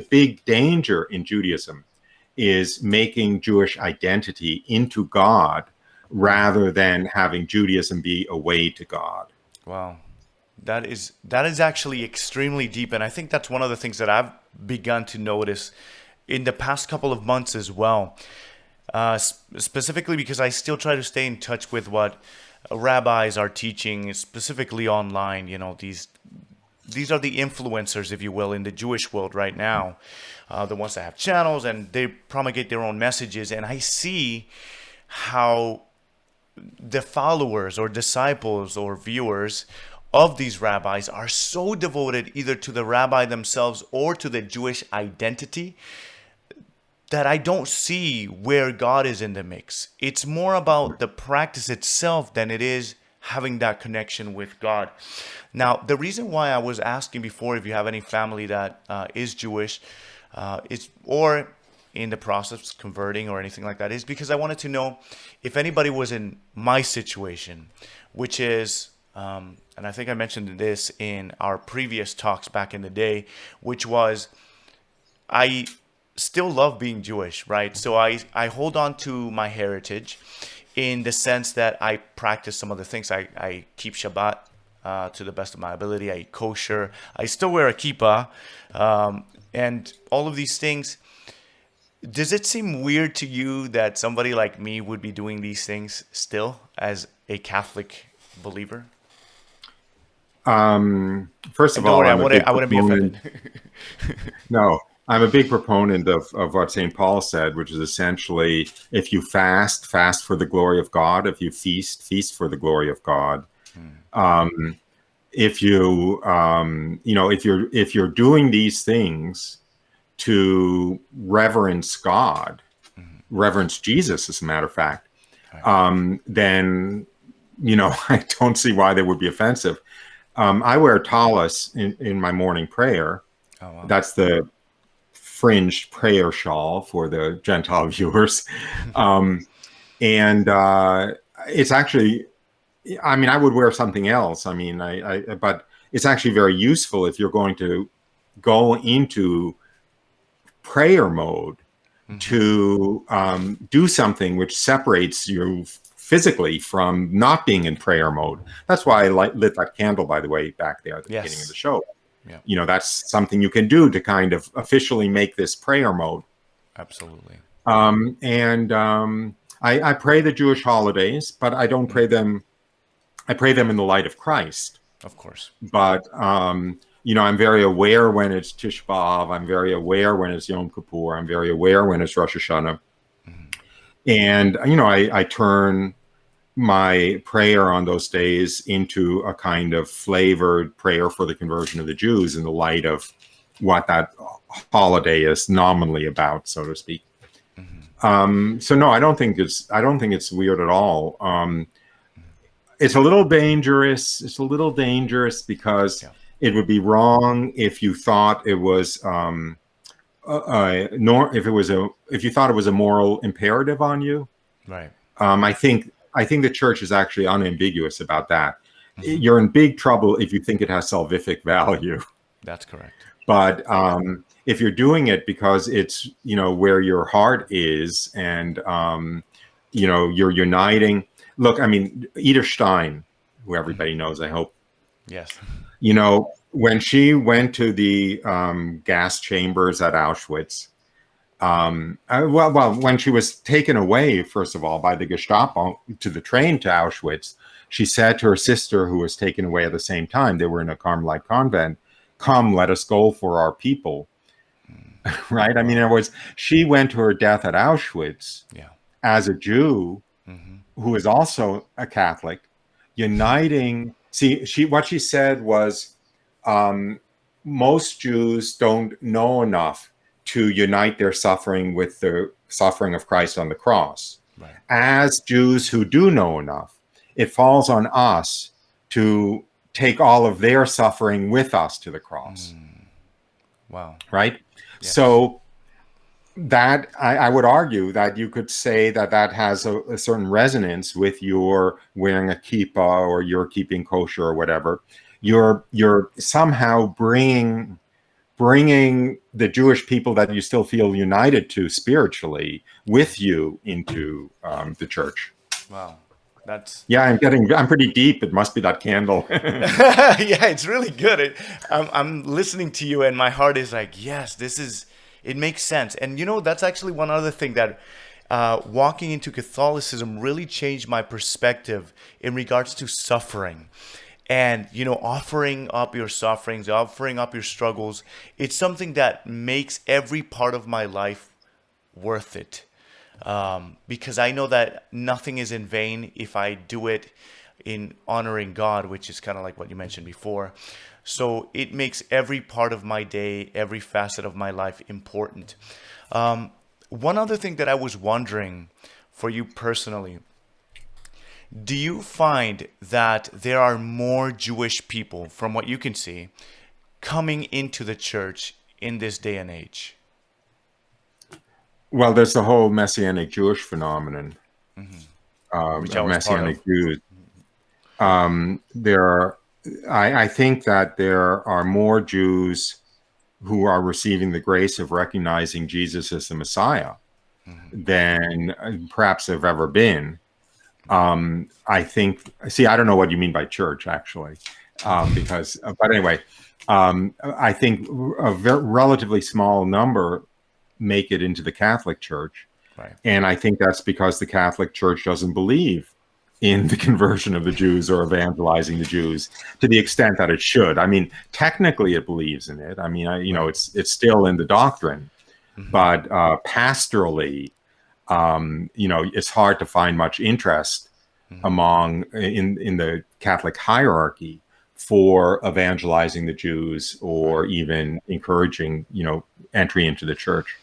big danger in Judaism is making Jewish identity into God rather than having Judaism be a way to God. Wow. That is actually extremely deep. And I think that's one of the things that I've begun to notice in the past couple of months as well. Specifically because I still try to stay in touch with what rabbis are teaching, specifically online. These are the influencers, if you will, in the Jewish world right now. The ones that have channels and they promulgate their own messages. And I see how the followers or disciples or viewers of these rabbis are so devoted either to the rabbi themselves or to the Jewish identity that I don't see where God is in the mix. It's more about the practice itself than it is having that connection with God. Now, the reason why I was asking before if you have any family that is Jewish or in the process of converting or anything like that is because I wanted to know if anybody was in my situation, which is, and I think I mentioned this in our previous talks back in the day, which was I still love being Jewish, right? So I hold on to my heritage in the sense that I practice some of the things. I keep Shabbat to the best of my ability. I eat kosher. I still wear a kippah. And all of these things. Does it seem weird to you that somebody like me would be doing these things still as a Catholic believer? First of Don't all, worry, I wouldn't be offended. No, I'm a big proponent of what St. Paul said, which is essentially, if you fast for the glory of God. If you feast for the glory of God. If you, if you're doing these things to reverence God, reverence Jesus, as a matter of fact, then, I don't see why they would be offensive. I wear tallis in my morning prayer. Oh, wow. That's the fringed prayer shawl for the Gentile viewers. And it's actually I mean, I would wear something else. I mean, but it's actually very useful if you're going to go into prayer mode Hmm. to do something which separates you physically from not being in prayer mode. That's why Right. I lit that candle, by the way, back there at the beginning of the Yes. show. Yeah. You know, that's something you can do to kind of officially make this prayer mode. Absolutely. I pray the Jewish holidays, but I don't Mm. pray them. I pray them in the light of Christ. Of course. But you know, I'm very aware when it's Tish B'av. I'm very aware when it's Yom Kippur. I'm very aware when it's Rosh Hashanah. Hmm. And you know, I turn my prayer on those days into a kind of flavored prayer for the conversion of the Jews in the light of what that holiday is nominally about, so to speak. Hmm. So no, I don't think it's weird at all. It's a little dangerous. It's a little dangerous because Yeah. it would be wrong if you thought it was nor if it was a if you thought it was a moral imperative on you. Right. I think the church is actually unambiguous about that. Hmm. You're in big trouble if you think it has salvific value. That's correct. But if you're doing it because it's, you know, where your heart is, and you know, you're uniting. Look, I mean, Edith Stein, who Hmm. everybody knows, I hope, Yes. you know, when she went to the gas chambers at Auschwitz, when she was taken away, first of all, by the Gestapo to the train to Auschwitz, she said to her sister, who was taken away at the same time, they were in a Carmelite convent, "Come, let us go for our people." Mm. Right? I mean, in Wow. other words, she went to her death at Auschwitz Yeah. as a Jew Hmm. who is also a Catholic, uniting. See, what she said was, um, most Jews don't know enough to unite their suffering with the suffering of Christ on the cross. Right. As Jews who do know enough, it falls on us to take all of their suffering with us to the cross. Mm. Wow. Right? Yes. So that I would argue that you could say that that has a certain resonance with your wearing a kippah or you're keeping kosher or whatever. You're somehow bringing the Jewish people that you still feel united to spiritually with you into the church. Wow. That's Yeah, I'm pretty deep. It must be that candle. yeah, it's really good. I'm listening to you, and my heart is like, yes, this is. It makes sense, and you know that's actually one other thing that walking into Catholicism really changed my perspective in regards to suffering, and you know, offering up your sufferings, offering up your struggles. It's something that makes every part of my life worth it, because I know that nothing is in vain if I do it in honoring God, which is kind of like what you mentioned before. So it makes every part of my day, every facet of my life important. One other thing that I was wondering for you personally, do you find that there are more Jewish people, from what you can see, coming into the church in this day and age? Well, there's the whole Messianic Jewish phenomenon, Which I of was part Messianic of. Jews. There are, I think that there are more Jews who are receiving the grace of recognizing Jesus as the Messiah Hmm. than perhaps have ever been. Right. I think, see, I don't know what you mean by church, actually, because, but anyway, I think a relatively small number make it into the Catholic Church. Right. And I think that's because the Catholic Church doesn't believe in the conversion of the Jews or evangelizing the Jews to the extent that it should. I mean, technically it believes in it. I mean, you know, Right. it's still in the doctrine, Hmm. but pastorally, you know, it's hard to find much interest Hmm. among in the Catholic hierarchy for evangelizing the Jews Right. or even encouraging, you know, entry into the church.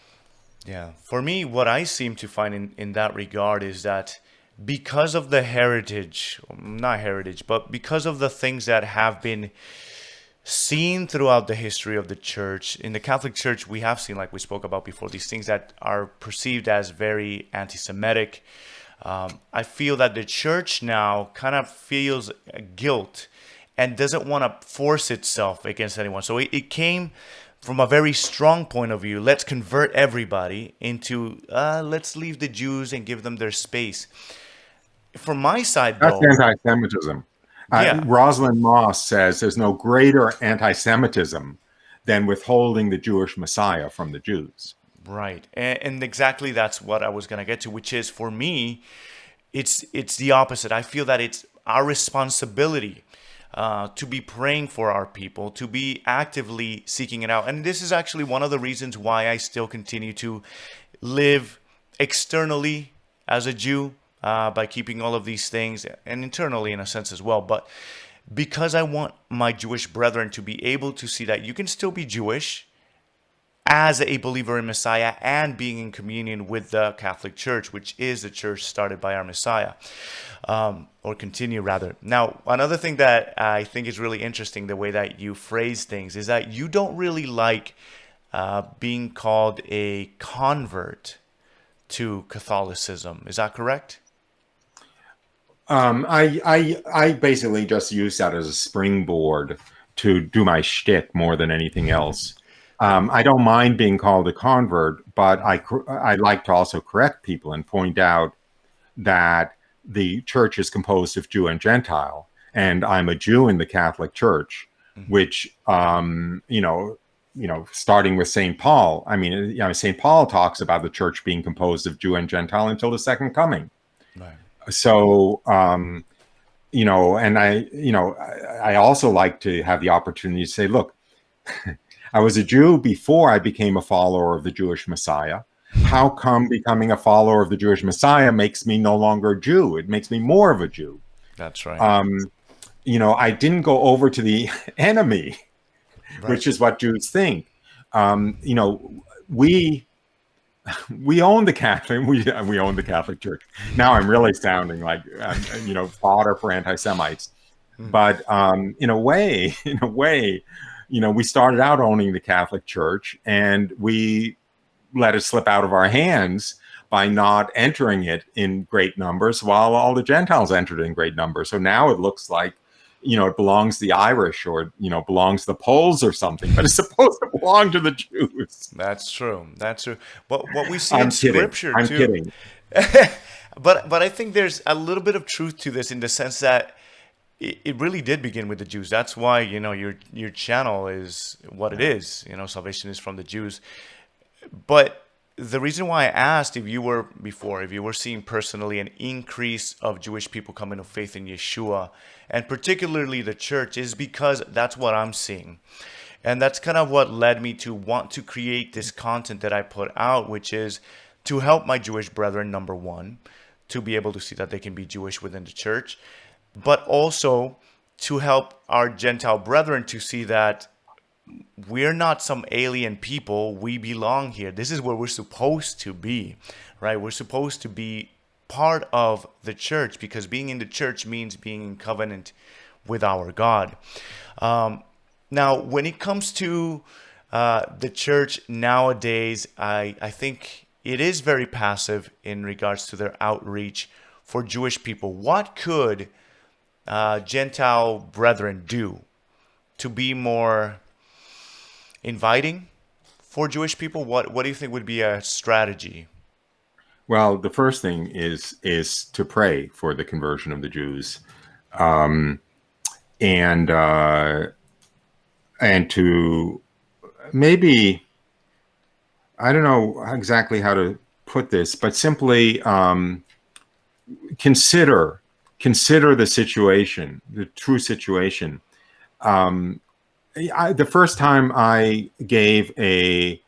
Yeah. For me, what I seem to find in that regard is that because of the heritage, not heritage, but because of the things that have been seen throughout the history of the church, in the Catholic Church, we have seen, like we spoke about before, these things that are perceived as very anti Semitic, I feel that the church now kind of feels guilt and doesn't want to force itself against anyone. So it came from a very strong point of view. Let's convert everybody into let's leave the Jews and give them their space. From my side, That's though, anti-Semitism. yeah, Rosalind Moss says there's no greater anti-Semitism than withholding the Jewish Messiah from the Jews. right, and exactly that's what I was gonna get to, which is for me, it's the opposite. I feel that it's our responsibility to be praying for our people, to be actively seeking it out. And this is actually one of the reasons why I still continue to live externally as a Jew by keeping all of these things, and internally in a sense as well. But because I want my Jewish brethren to be able to see that you can still be Jewish as a believer in Messiah and being in communion with the Catholic Church, which is the church started by our Messiah, or continue rather. Now, another thing that I think is really interesting, the way that you phrase things, is that you don't really like being called a convert to Catholicism. Is that correct? I basically just use that as a springboard to do my shtick more than anything else. I don't mind being called a convert, but I like to also correct people and point out that the church is composed of Jew and Gentile, and I'm a Jew in the Catholic Church, which starting with St. Paul. I mean, St. Paul talks about the church being composed of Jew and Gentile until the second coming. Right. So, and I also like to have the opportunity to say, look, I was a Jew before I became a follower of the Jewish Messiah. How come becoming a follower of the Jewish Messiah makes me no longer a Jew? It makes me more of a Jew. That's right. I didn't go over to the enemy, Right. which is what Jews think. We own the Catholic. We own the Catholic Church. Now I'm really sounding like fodder for anti-Semites. But in a way, we started out owning the Catholic Church, and we let it slip out of our hands by not entering it in great numbers, while all the Gentiles entered in great numbers. So now it looks like, it belongs to the Irish, or, belongs to the Poles or something, but it's supposed to belong to the Jews. That's true. That's true. But what we see I'm in kidding. Scripture I'm too. kidding. But I think there's a little bit of truth to this, in the sense that it really did begin with the Jews. That's why your channel is what it is. Salvation is from the Jews. But the reason why I asked if you were seeing personally an increase of Jewish people coming to faith in Yeshua, and particularly the church, is because that's what I'm seeing. And that's kind of what led me to want to create this content that I put out, which is to help my Jewish brethren, number one, to be able to see that they can be Jewish within the church, but also to help our Gentile brethren to see that we're not some alien people. We belong here. This is where we're supposed to be, right? We're supposed to be part of the church, because being in the church means being in covenant with our God. Now, when it comes to the church nowadays, I think it is very passive in regards to their outreach for Jewish people. What could Gentile brethren do to be more inviting for Jewish people? What do you think would be a strategy? Well, the first thing is to pray for the conversion of the Jews, and to maybe, I don't know exactly how to put this, but simply consider the situation, the true situation. The first time I gave a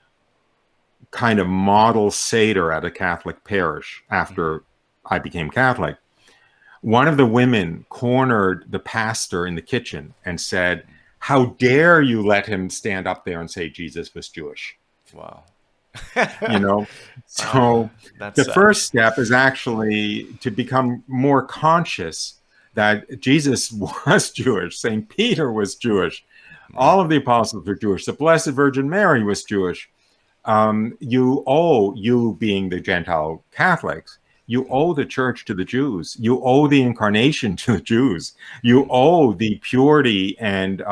kind of model Seder at a Catholic parish after I became Catholic, one of the women cornered the pastor in the kitchen and said, "How dare you let him stand up there and say Jesus was Jewish?" Wow. So the That's first step is actually to become more conscious that Jesus was Jewish. St. Peter was Jewish. All of the apostles were Jewish. The Blessed Virgin Mary was Jewish. You being the Gentile Catholics, You owe the church to the Jews. You owe the incarnation to the Jews. You owe the purity and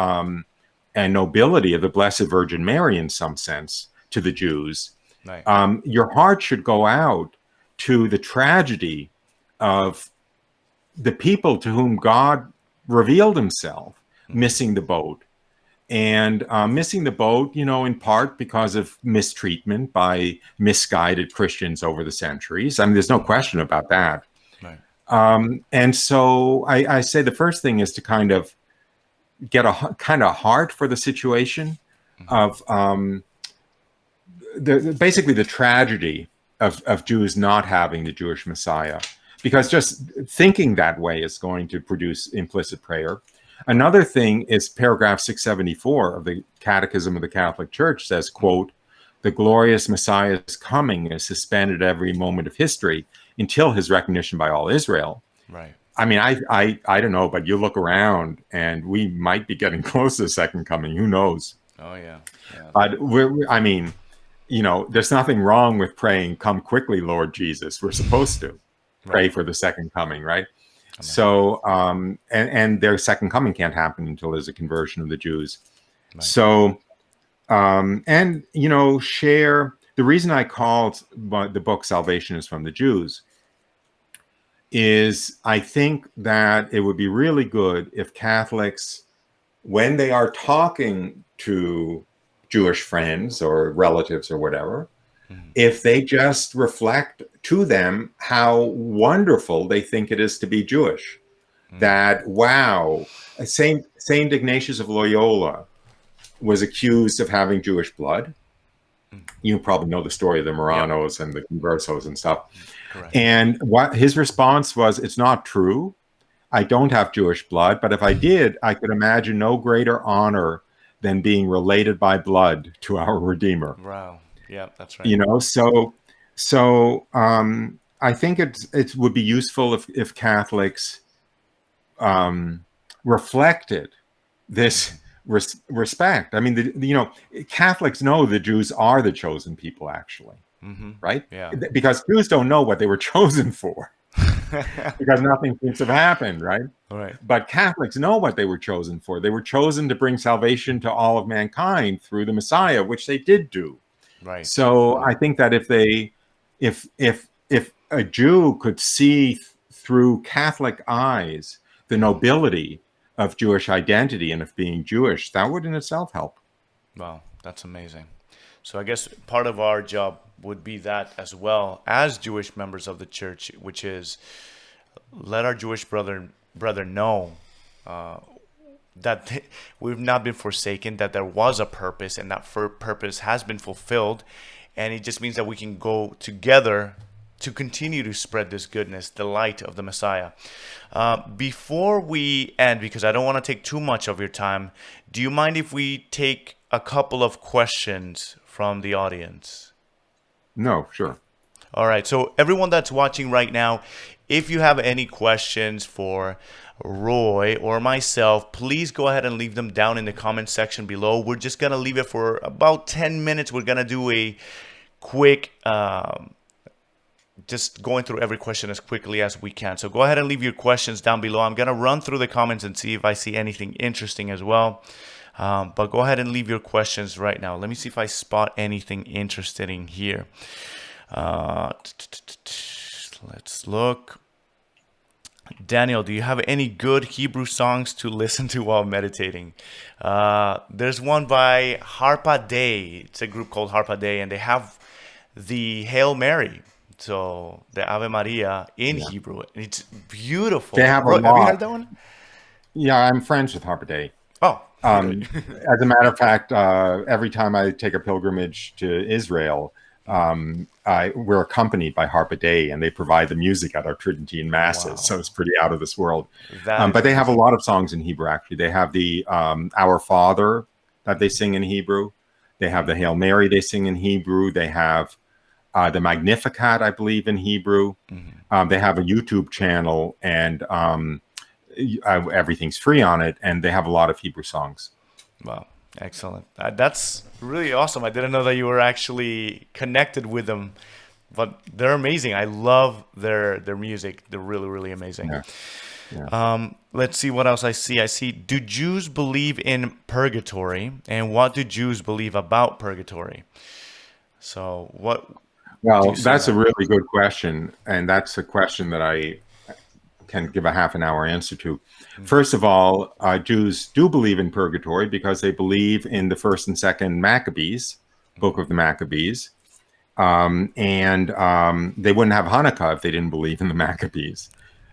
nobility of the Blessed Virgin Mary, in some sense, to the Jews. Right. Your heart should go out to the tragedy of the people to whom God revealed himself missing the boat. And missing the boat, in part because of mistreatment by misguided Christians over the centuries. I mean, there's no question about that. Right. And so I say the first thing is to kind of get a kind of heart for the situation of basically the tragedy of Jews not having the Jewish Messiah, because just thinking that way is going to produce implicit prayer. Another thing is paragraph 674 of the Catechism of the Catholic Church says, quote, "The glorious Messiah's coming is suspended every moment of history until his recognition by all Israel." Right. I mean, I don't know, but you look around and we might be getting close to the second coming. Who knows? Oh, yeah. But there's nothing wrong with praying, "Come quickly, Lord Jesus." We're supposed to pray for the second coming, right? Amen. So, and their second coming can't happen until there's a conversion of the Jews. Right. So, share the reason I called the book "Salvation is from the Jews" is I think that it would be really good if Catholics, when they are talking to Jewish friends or relatives or whatever, if they just reflect to them how wonderful they think it is to be Jewish. That, wow, Saint Ignatius of Loyola was accused of having Jewish blood. You probably know the story of the Moranos and the Conversos and stuff. Correct. And what his response was, "It's not true. I don't have Jewish blood, but if I did, I could imagine no greater honor than being related by blood to our Redeemer." Wow. Yeah, that's right. So I think it would be useful if Catholics reflected this respect. I mean, Catholics know the Jews are the chosen people, actually, right? Yeah. Because Jews don't know what they were chosen for, because nothing seems to have happened, right? Right. But Catholics know what they were chosen for. They were chosen to bring salvation to all of mankind through the Messiah, which they did do. Right. So I think that if a Jew could see through Catholic eyes the nobility of Jewish identity and of being Jewish, that would in itself help. Wow, that's amazing. So I guess part of our job would be that as well as Jewish members of the church, which is let our Jewish brother know that we've not been forsaken, that there was a purpose, and that purpose has been fulfilled. And it just means that we can go together to continue to spread this goodness, the light of the Messiah. Before we end, because I don't want to take too much of your time, do you mind if we take a couple of questions from the audience? No, sure. All right. So everyone that's watching right now, if you have any questions for Roy or myself, please go ahead and leave them down in the comment section below. We're just going to leave it for about 10 minutes. We're going to do a quick, just going through every question as quickly as we can. So go ahead and leave your questions down below. I'm going to run through the comments and see if I see anything interesting as well. But go ahead and leave your questions right now. Let me see if I spot anything interesting here. Let's look. Daniel, do you have any good Hebrew songs to listen to while meditating? There's one by Harpa Dei. It's a group called Harpa Dei, and they have the Hail Mary, so the Ave Maria in Hebrew. It's beautiful. They have a lot. Have you heard that one? Yeah, I'm friends with Harpa Dei. Oh. As a matter of fact, every time I take a pilgrimage to Israel, we're accompanied by Harpa Dei, and they provide the music at our Tridentine masses. Wow. So it's pretty out of this world. But they have a lot of songs in Hebrew, actually. They have the Our Father that they sing in Hebrew. They have the Hail Mary they sing in Hebrew. They have the Magnificat, I believe, in Hebrew. Mm-hmm. They have a YouTube channel, and everything's free on it, and they have a lot of Hebrew songs. Wow. Excellent. That's really awesome. I didn't know that you were actually connected with them but they're amazing. I love their music. They're really, really amazing. Yeah. Yeah. Let's see what else I see. I see, do Jews believe in purgatory? And what do Jews believe about purgatory? So what do you Well, see that's a that? really good question. And that's a question that I can give a half an hour answer to. First of all, Jews do believe in purgatory because they believe in the first and second Maccabees, book of the Maccabees. And they wouldn't have Hanukkah if they didn't believe in the Maccabees,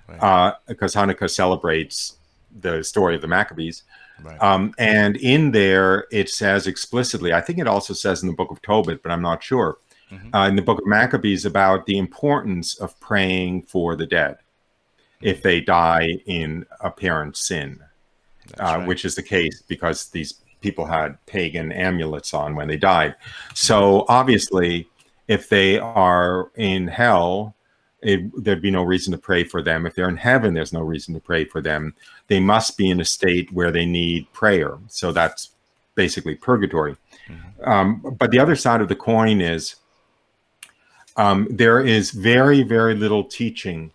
Right, because Hanukkah celebrates the story of the Maccabees. right. And in there, it says explicitly, I think it also says in the book of Tobit, but I'm not sure, Hmm. in the book of Maccabees about the importance of praying for the dead if they die in apparent sin, That's right. which is the case because these people had pagan amulets on when they died. Hmm. So obviously, if they are in hell, there'd be no reason to pray for them. If they're in heaven, there's no reason to pray for them. They must be in a state where they need prayer. So that's basically purgatory. Hmm. But the other side of the coin is there is very, very little teaching,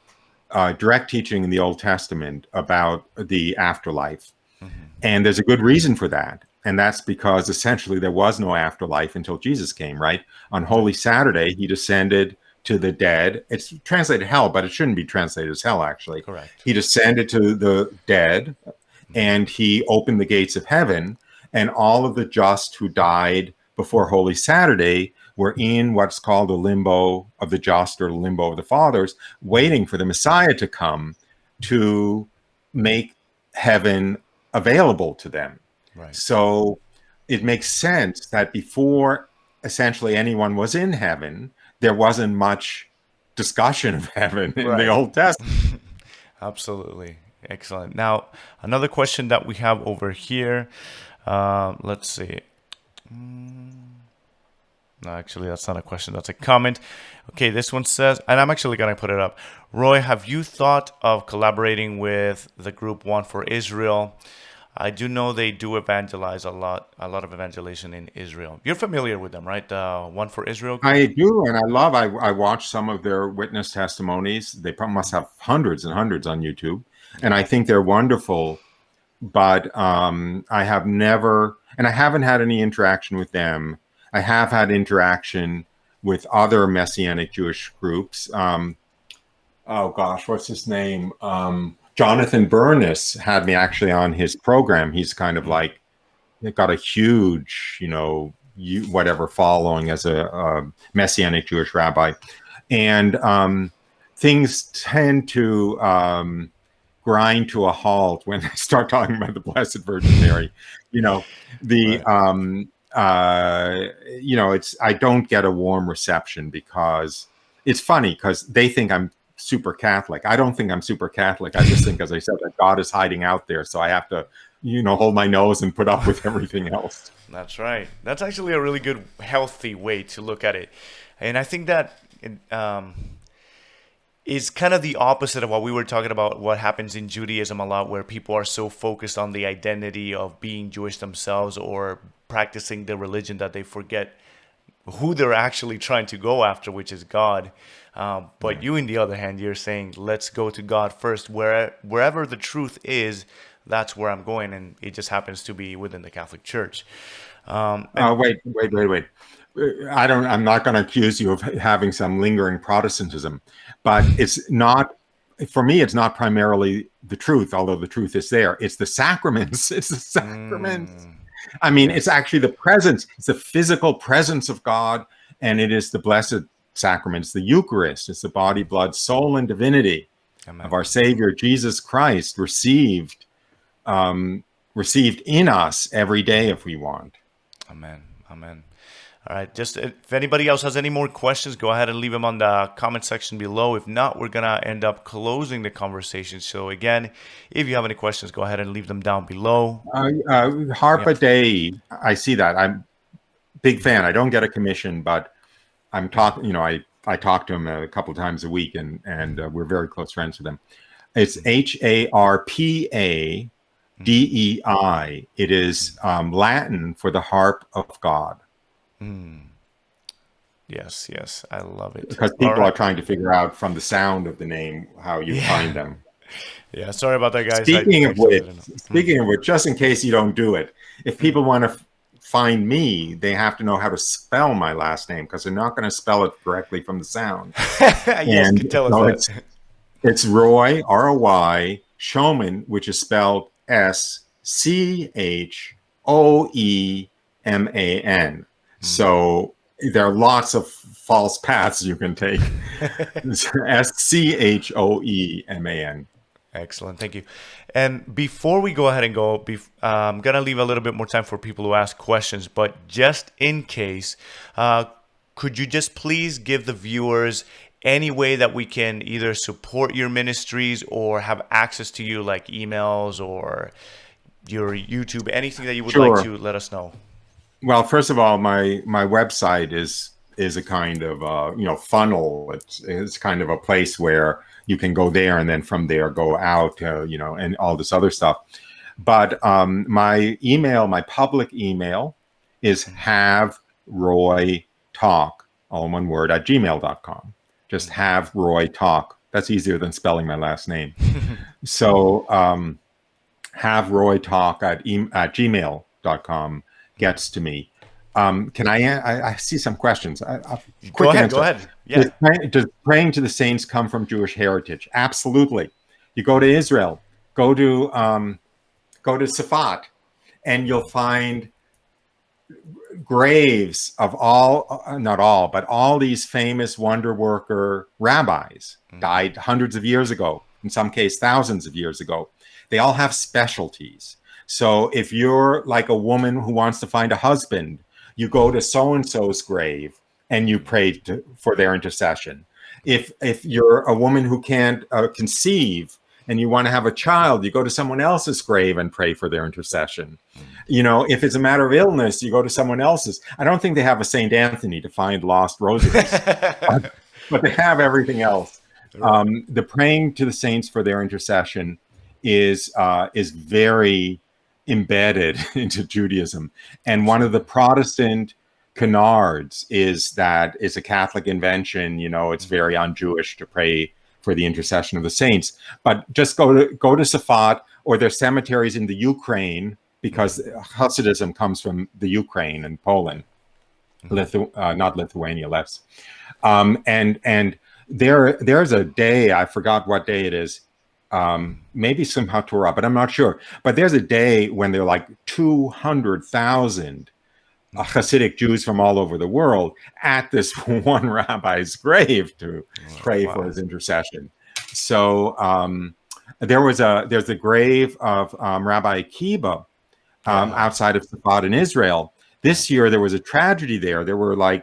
direct teaching in the Old Testament about the afterlife. Hmm. And there's a good reason for that. And that's because essentially there was no afterlife until Jesus came, right? On Right. Holy Saturday, he descended to the dead. It's translated hell, but it shouldn't be translated as hell, actually. Correct. He descended to the dead Hmm. and he opened the gates of heaven. And all of the just who died before Holy Saturday were in what's called the limbo of the just or the limbo of the fathers, waiting for the Messiah to come to make heaven available to them. Right. So it makes sense that before essentially anyone was in heaven, there wasn't much discussion of heaven in the Right. Old Testament. Absolutely. Excellent. Now, another question that we have over here. Let's see. No, actually, that's not a question. That's a comment. Okay, this one says, and I'm actually going to put it up. Roy, have you thought of collaborating with the group One for Israel? I do know they do evangelize a lot of evangelization in Israel. You're familiar with them, right? The One for Israel group? I do, and I watched some of their witness testimonies. They probably must have hundreds and hundreds on YouTube, and Yeah. I think they're wonderful. But I have never, and I haven't had any interaction with them. I have had interaction with other Messianic Jewish groups. Oh gosh, what's his name? Jonathan Burness had me actually on his program. He's kind of Mm. like got a huge, whatever following as a Messianic Jewish rabbi, and things tend to grind to a halt when they start talking about the Blessed Virgin Mary. You know, the Right. it's I don't get a warm reception because it's funny because they think I'm super Catholic. I don't think I'm super Catholic. I just think, as I said, that God is hiding out there, so I have to, hold my nose and put up with everything else. That's right. That's actually a really good, healthy way to look at it. And I think that is kind of the opposite of what we were talking about, what happens in Judaism a lot, where people are so focused on the identity of being Jewish themselves or practicing the religion that they forget who they're actually trying to go after, which is God. But Yeah. you, on the other hand, you're saying, let's go to God first. Wherever the truth is, that's where I'm going. And it just happens to be within the Catholic Church. And Wait. I'm not going to accuse you of having some lingering Protestantism, but it's not, for me, it's not primarily the truth, although the truth is there. It's the sacraments. It's the sacraments. mm, I mean, it's yes, actually the presence, it's the physical presence of God, and it is the blessed sacraments, the Eucharist. It's the body, blood, soul, and divinity of amen. our Savior Jesus Christ, um, received in us every day if we want. Amen. Amen. All right. Just if anybody else has any more questions, go ahead and leave them on the comment section below. If not, we're going to end up closing the conversation. So, again, if you have any questions, go ahead and leave them down below. Harp Yep. a day. I see that. I'm a big fan. I don't get a commission, but I'm talking. I talk to him a couple of times a week, and we're very close friends with him. It's HARPADEI. It is Latin for the harp of God. Mm. Yes, yes, I love it. because All people are right. trying to figure out from the sound of the name how you Yeah. find them. Yeah, sorry about that, guys. I Speaking of actually which, didn't know. speaking of which, just in case you don't do it, if Mm. people want to find me, they have to know how to spell my last name because they're not going to spell it correctly from the sound. Yes, And could tell us so that. it's Roy, R-O-Y, Showman, which is spelled Schoeman. So there are lots of false paths you can take. Schoeman. Excellent, thank you. And before we go ahead and go, I'm gonna leave a little bit more time for people who ask questions. But just in case, could you just please give the viewers any way that we can either support your ministries or have access to you, like emails or your YouTube, anything that you would like Sure. to let us know? Well, first of all, my website is a kind of funnel. It's kind of a place where you can go there and then from there go out, and all this other stuff. But my email, my public email, is haveroytalk, all in one word, at gmail.com. Just have Roy talk. That's easier than spelling my last name. So have Roy talk at gmail.com gets to me. Can I see some questions. Go Quick ahead, go answer. ahead. Yeah. Does praying to the saints come from Jewish heritage? Absolutely. You go to Israel, go to Safat, and you'll find graves of all, not all, but all these famous wonder worker rabbis died hundreds of years ago, in some case thousands of years ago. They all have specialties. So if you're like a woman who wants to find a husband, you go to so-and-so's grave and you pray for their intercession. If you're a woman who can't conceive and you want to have a child, you go to someone else's grave and pray for their intercession. If it's a matter of illness, you go to someone else's. I don't think they have a St. Anthony to find lost rosaries, but they have everything else. The praying to the saints for their intercession is very embedded into Judaism. And one of the Protestant canards is that it's a Catholic invention. It's very un-Jewish to pray for the intercession of the saints. But just go to Safat, or there's cemeteries in the Ukraine, because Hasidism comes from the Ukraine and Poland, not Lithuania, less. And there's a day, I forgot what day it is, maybe somehow Torah, but I'm not sure. But there's a day when there are like 200,000 Hasidic Jews from all over the world at this one rabbi's grave to pray for his intercession. So there's a grave of Rabbi Akiba outside of Safat in Israel. This year there was a tragedy there. There were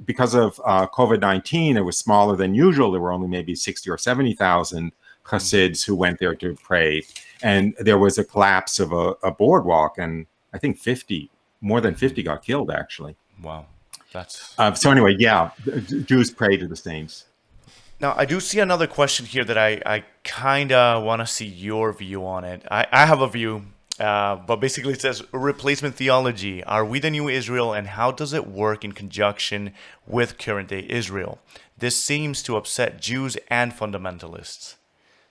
because of COVID-19, it was smaller than usual. There were only maybe 60 or 70,000 Hasids who went there to pray. And there was a collapse of a boardwalk, and I think more than 50 got killed, actually. Wow. That's so anyway, yeah, Jews pray to the saints. Now, I do see another question here that I kind of want to see your view on it. I have a view, but basically it says replacement theology. Are we the new Israel, and how does it work in conjunction with current-day Israel? This seems to upset Jews and fundamentalists.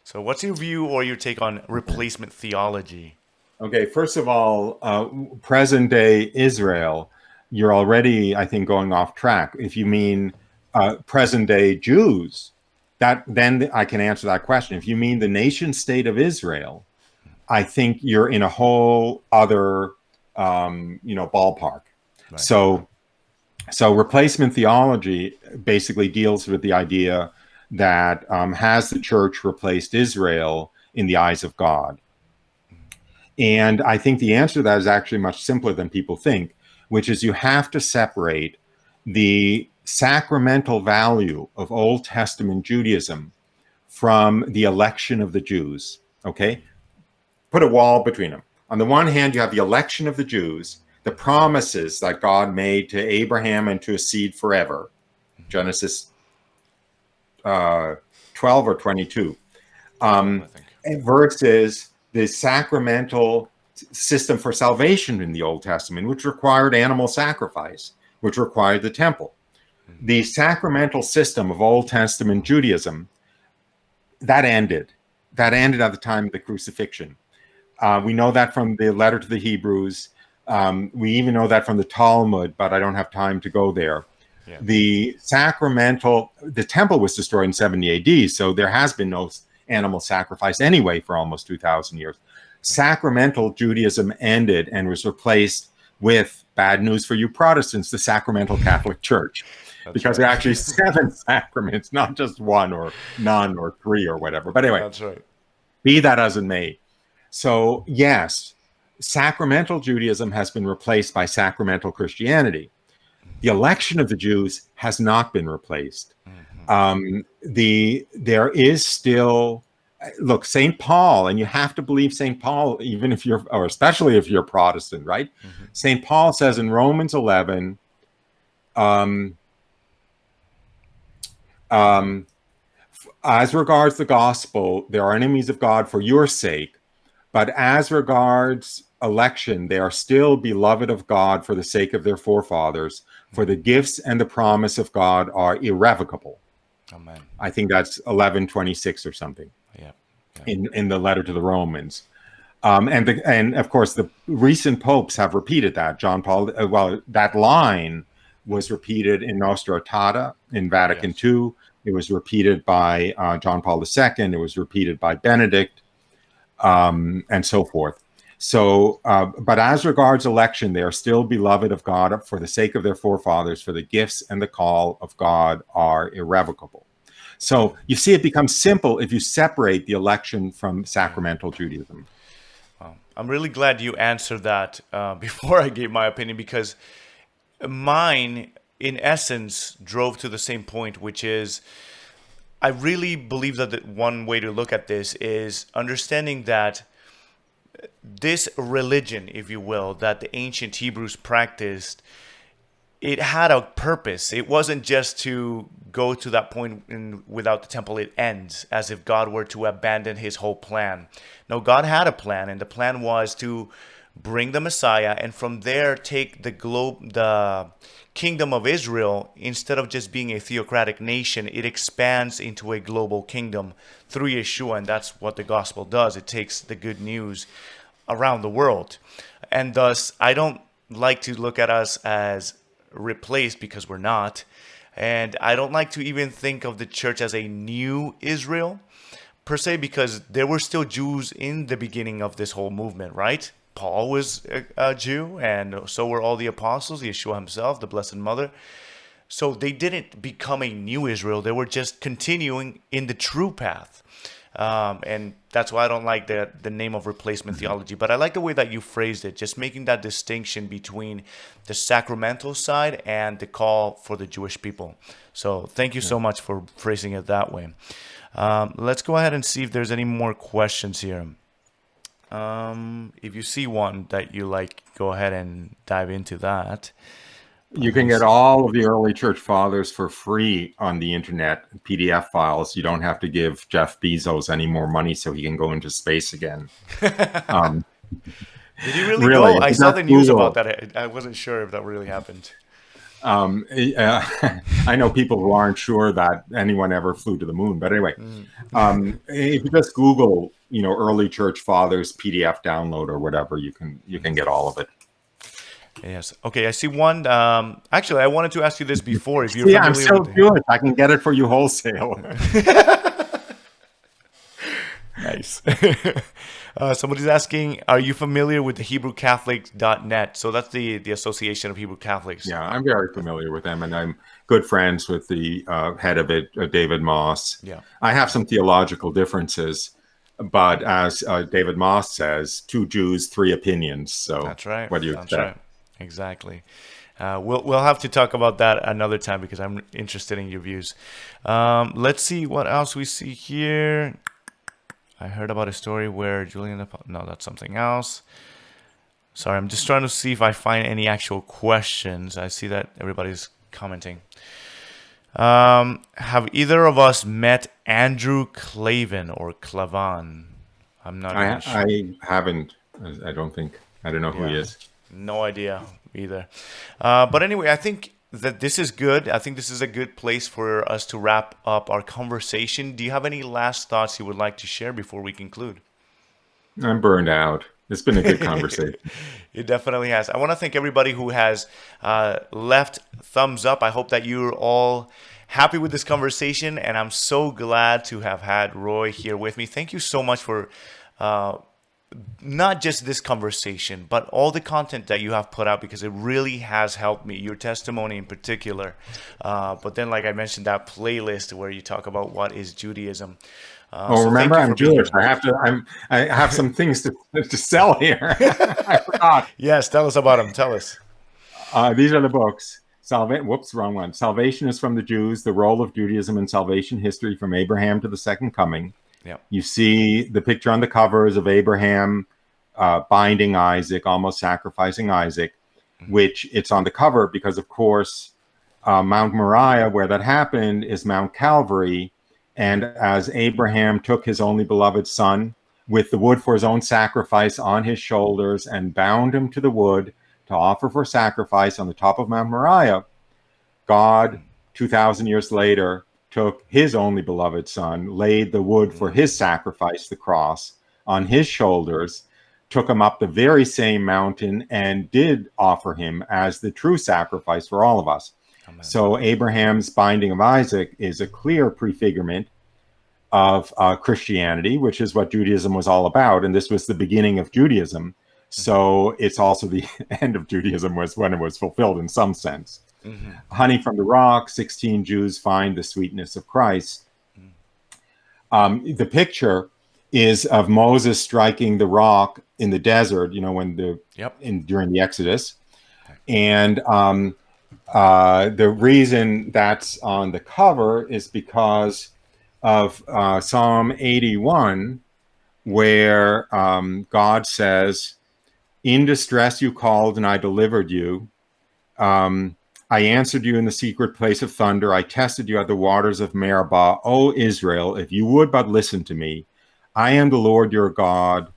So what's your view or your take on replacement theology? Okay, first of all, present-day Israel, you're already, I think, going off track. If you mean present-day Jews, then I can answer that question. If you mean the nation-state of Israel, I think you're in a whole other, ballpark. Right. So replacement theology basically deals with the idea that has the church replaced Israel in the eyes of God? And I think the answer to that is actually much simpler than people think, which is you have to separate the sacramental value of Old Testament Judaism from the election of the Jews, okay? Put a wall between them. On the one hand, you have the election of the Jews, the promises that God made to Abraham and to his seed forever, Genesis 12 or 22, versus the sacramental system for salvation in the Old Testament, which required animal sacrifice, which required the temple. The sacramental system of Old Testament Judaism, that ended. That ended at the time of the crucifixion. We know that from the letter to the Hebrews. We even know that from the Talmud, but I don't have time to go there. Yeah. The temple was destroyed in 70 AD, so there has been no animal sacrifice anyway for almost 2,000 years. Sacramental Judaism ended and was replaced with, bad news for you Protestants, the Sacramental Catholic Church. Because there are actually 7 sacraments, not just 1 or none or 3 or whatever. But anyway, That's right. Be that as it may. So yes, sacramental Judaism has been replaced by sacramental Christianity. The election of the Jews has not been replaced. There is still, look, St. Paul, and you have to believe St. Paul, even if you're, or especially if you're Protestant, right? St. Paul says in Romans 11, as regards the gospel, they are enemies of God for your sake, but as regards election, they are still beloved of God for the sake of their forefathers, for the gifts and the promise of God are irrevocable. Amen. I think that's 11:26 or something. Yeah. In the letter to the Romans. And of course, the recent popes have repeated that. John Paul, that line was repeated in Nostra Aetate in Vatican II. It was repeated by John Paul II. It was repeated by Benedict, and so forth. So, but as regards election, they are still beloved of God for the sake of their forefathers, for the gifts and the call of God are irrevocable. So you see, it becomes simple if you separate the election from sacramental Judaism. I'm really glad you answered that before I gave my opinion, because mine, in essence, drove to the same point, which is I really believe that one way to look at this is understanding that this religion, if you will, that the ancient Hebrews practiced, it had a purpose. It wasn't just to go to that point without the temple, it ends, as if God were to abandon his whole plan. No, God had a plan, and the plan was to bring the Messiah, and from there take the kingdom of Israel. Instead of just being a theocratic nation, it expands into a global kingdom through Yeshua, and that's what the gospel does. It takes the good news around the world. And thus, I don't like to look at us as replaced, because we're not. And I don't like to even think of the church as a new Israel per se, because there were still Jews in the beginning of this whole movement, right? Paul was a Jew, and so were all the apostles, Yeshua himself, the Blessed Mother. So they didn't become a new Israel. They were just continuing in the true path. And that's why I don't like the name of replacement theology. But I like the way that you phrased it, just making that distinction between the sacramental side and the call for the Jewish people. So thank you so much for phrasing it that way. Let's go ahead and see if there's any more questions here. If you see one that you like, go ahead and dive into that. You can get all of the early church fathers for free on the internet, PDF files. You don't have to give Jeff Bezos any more money so he can go into space again. Did he really Really, go? I saw the news about that. I wasn't sure if that really happened. I know people who aren't sure that anyone ever flew to the moon, but anyway, if you just Google, early church fathers PDF download or whatever, you can get all of it. Yes. Okay. I see one. Actually, I wanted to ask you this before. If you're familiar I'm so with good. I can get it for you wholesale. Nice. Somebody's asking, are you familiar with the HebrewCatholics.net? So that's the Association of Hebrew Catholics. Yeah, I'm very familiar with them, and I'm good friends with the head of it, David Moss. Yeah. I have some theological differences, but as David Moss says, 2 Jews, 3 opinions. So that's right. What do you expect? Right. Exactly. We'll have to talk about that another time, because I'm interested in your views. Let's see what else we see here. I heard about a story where Julian... No, that's something else. Sorry, I'm just trying to see if I find any actual questions. I see that everybody's commenting. Have either of us met Andrew Clavin or Clavan? I'm not really sure. I haven't. I don't think. I don't know who he is. No idea either. But anyway, I think that this is good. I think this is a good place for us to wrap up our conversation. Do you have any last thoughts you would like to share before we conclude? I'm burned out. It's been a good conversation. It definitely has. I want to thank everybody who has left thumbs up. I hope that you're all happy with this conversation, and I'm so glad to have had Roy here with me. Thank you so much for uh, not just this conversation, but all the content that you have put out, because it really has helped me. Your testimony in particular, but then, like I mentioned, that playlist where you talk about what is Judaism. Oh, So thank remember, you I'm for being Jewish. here. I have some things to sell here. I forgot. Yes, tell us about them. Tell us. These are the books. Whoops, wrong one. Salvation is from the Jews, the role of Judaism in salvation history from Abraham to the second coming. Yeah. You see the picture on the covers of Abraham binding Isaac, almost sacrificing Isaac, which it's on the cover because, of course, Mount Moriah, where that happened, is Mount Calvary. And as Abraham took his only beloved son with the wood for his own sacrifice on his shoulders and bound him to the wood to offer for sacrifice on the top of Mount Moriah, God, 2,000 years later, took his only beloved son, laid the wood for his sacrifice, the cross, on his shoulders, took him up the very same mountain, and did offer him as the true sacrifice for all of us. Amen. So Abraham's binding of Isaac is a clear prefigurement of Christianity, which is what Judaism was all about. And this was the beginning of Judaism. So it's also the end of Judaism was when it was fulfilled in some sense. Mm-hmm. Honey from the rock, 16 Jews find the sweetness of Christ. The picture is of Moses striking the rock in the desert, when during the Exodus. And the reason that's on the cover is because of Psalm 81, where God says, "In distress you called and I delivered you. I answered you in the secret place of thunder. I tested you at the waters of Meribah. O Israel, if you would but listen to me, I am the Lord your God,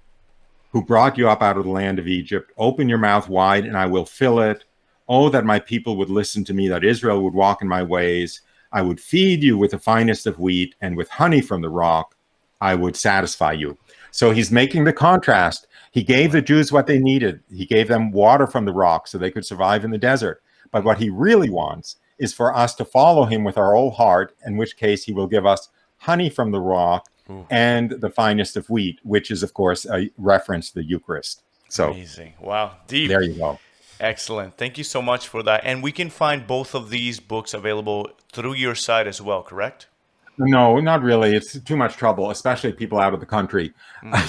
who brought you up out of the land of Egypt. Open your mouth wide and I will fill it. Oh, that my people would listen to me, that Israel would walk in my ways. I would feed you with the finest of wheat, and with honey from the rock, I would satisfy you." So he's making the contrast. He gave the Jews what they needed. He gave them water from the rock so they could survive in the desert. But what he really wants is for us to follow him with our whole heart, in which case he will give us honey from the rock and the finest of wheat, which is, of course, a reference to the Eucharist. So amazing. Wow. Deep. There you go. Excellent. Thank you so much for that. And we can find both of these books available through your site as well, correct? No, not really. It's too much trouble, especially people out of the country.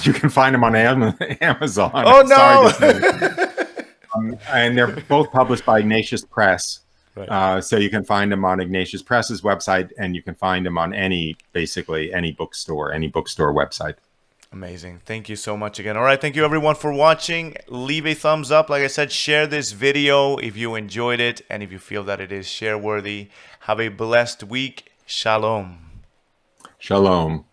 You can find them on Amazon. Oh, no! Sorry to say. And they're both published by Ignatius Press. Right. So you can find them on Ignatius Press's website, and you can find them on basically any bookstore website. Amazing. Thank you so much again. All right. Thank you, everyone, for watching. Leave a thumbs up. Like I said, share this video if you enjoyed it and if you feel that it is share worthy. Have a blessed week. Shalom. Shalom.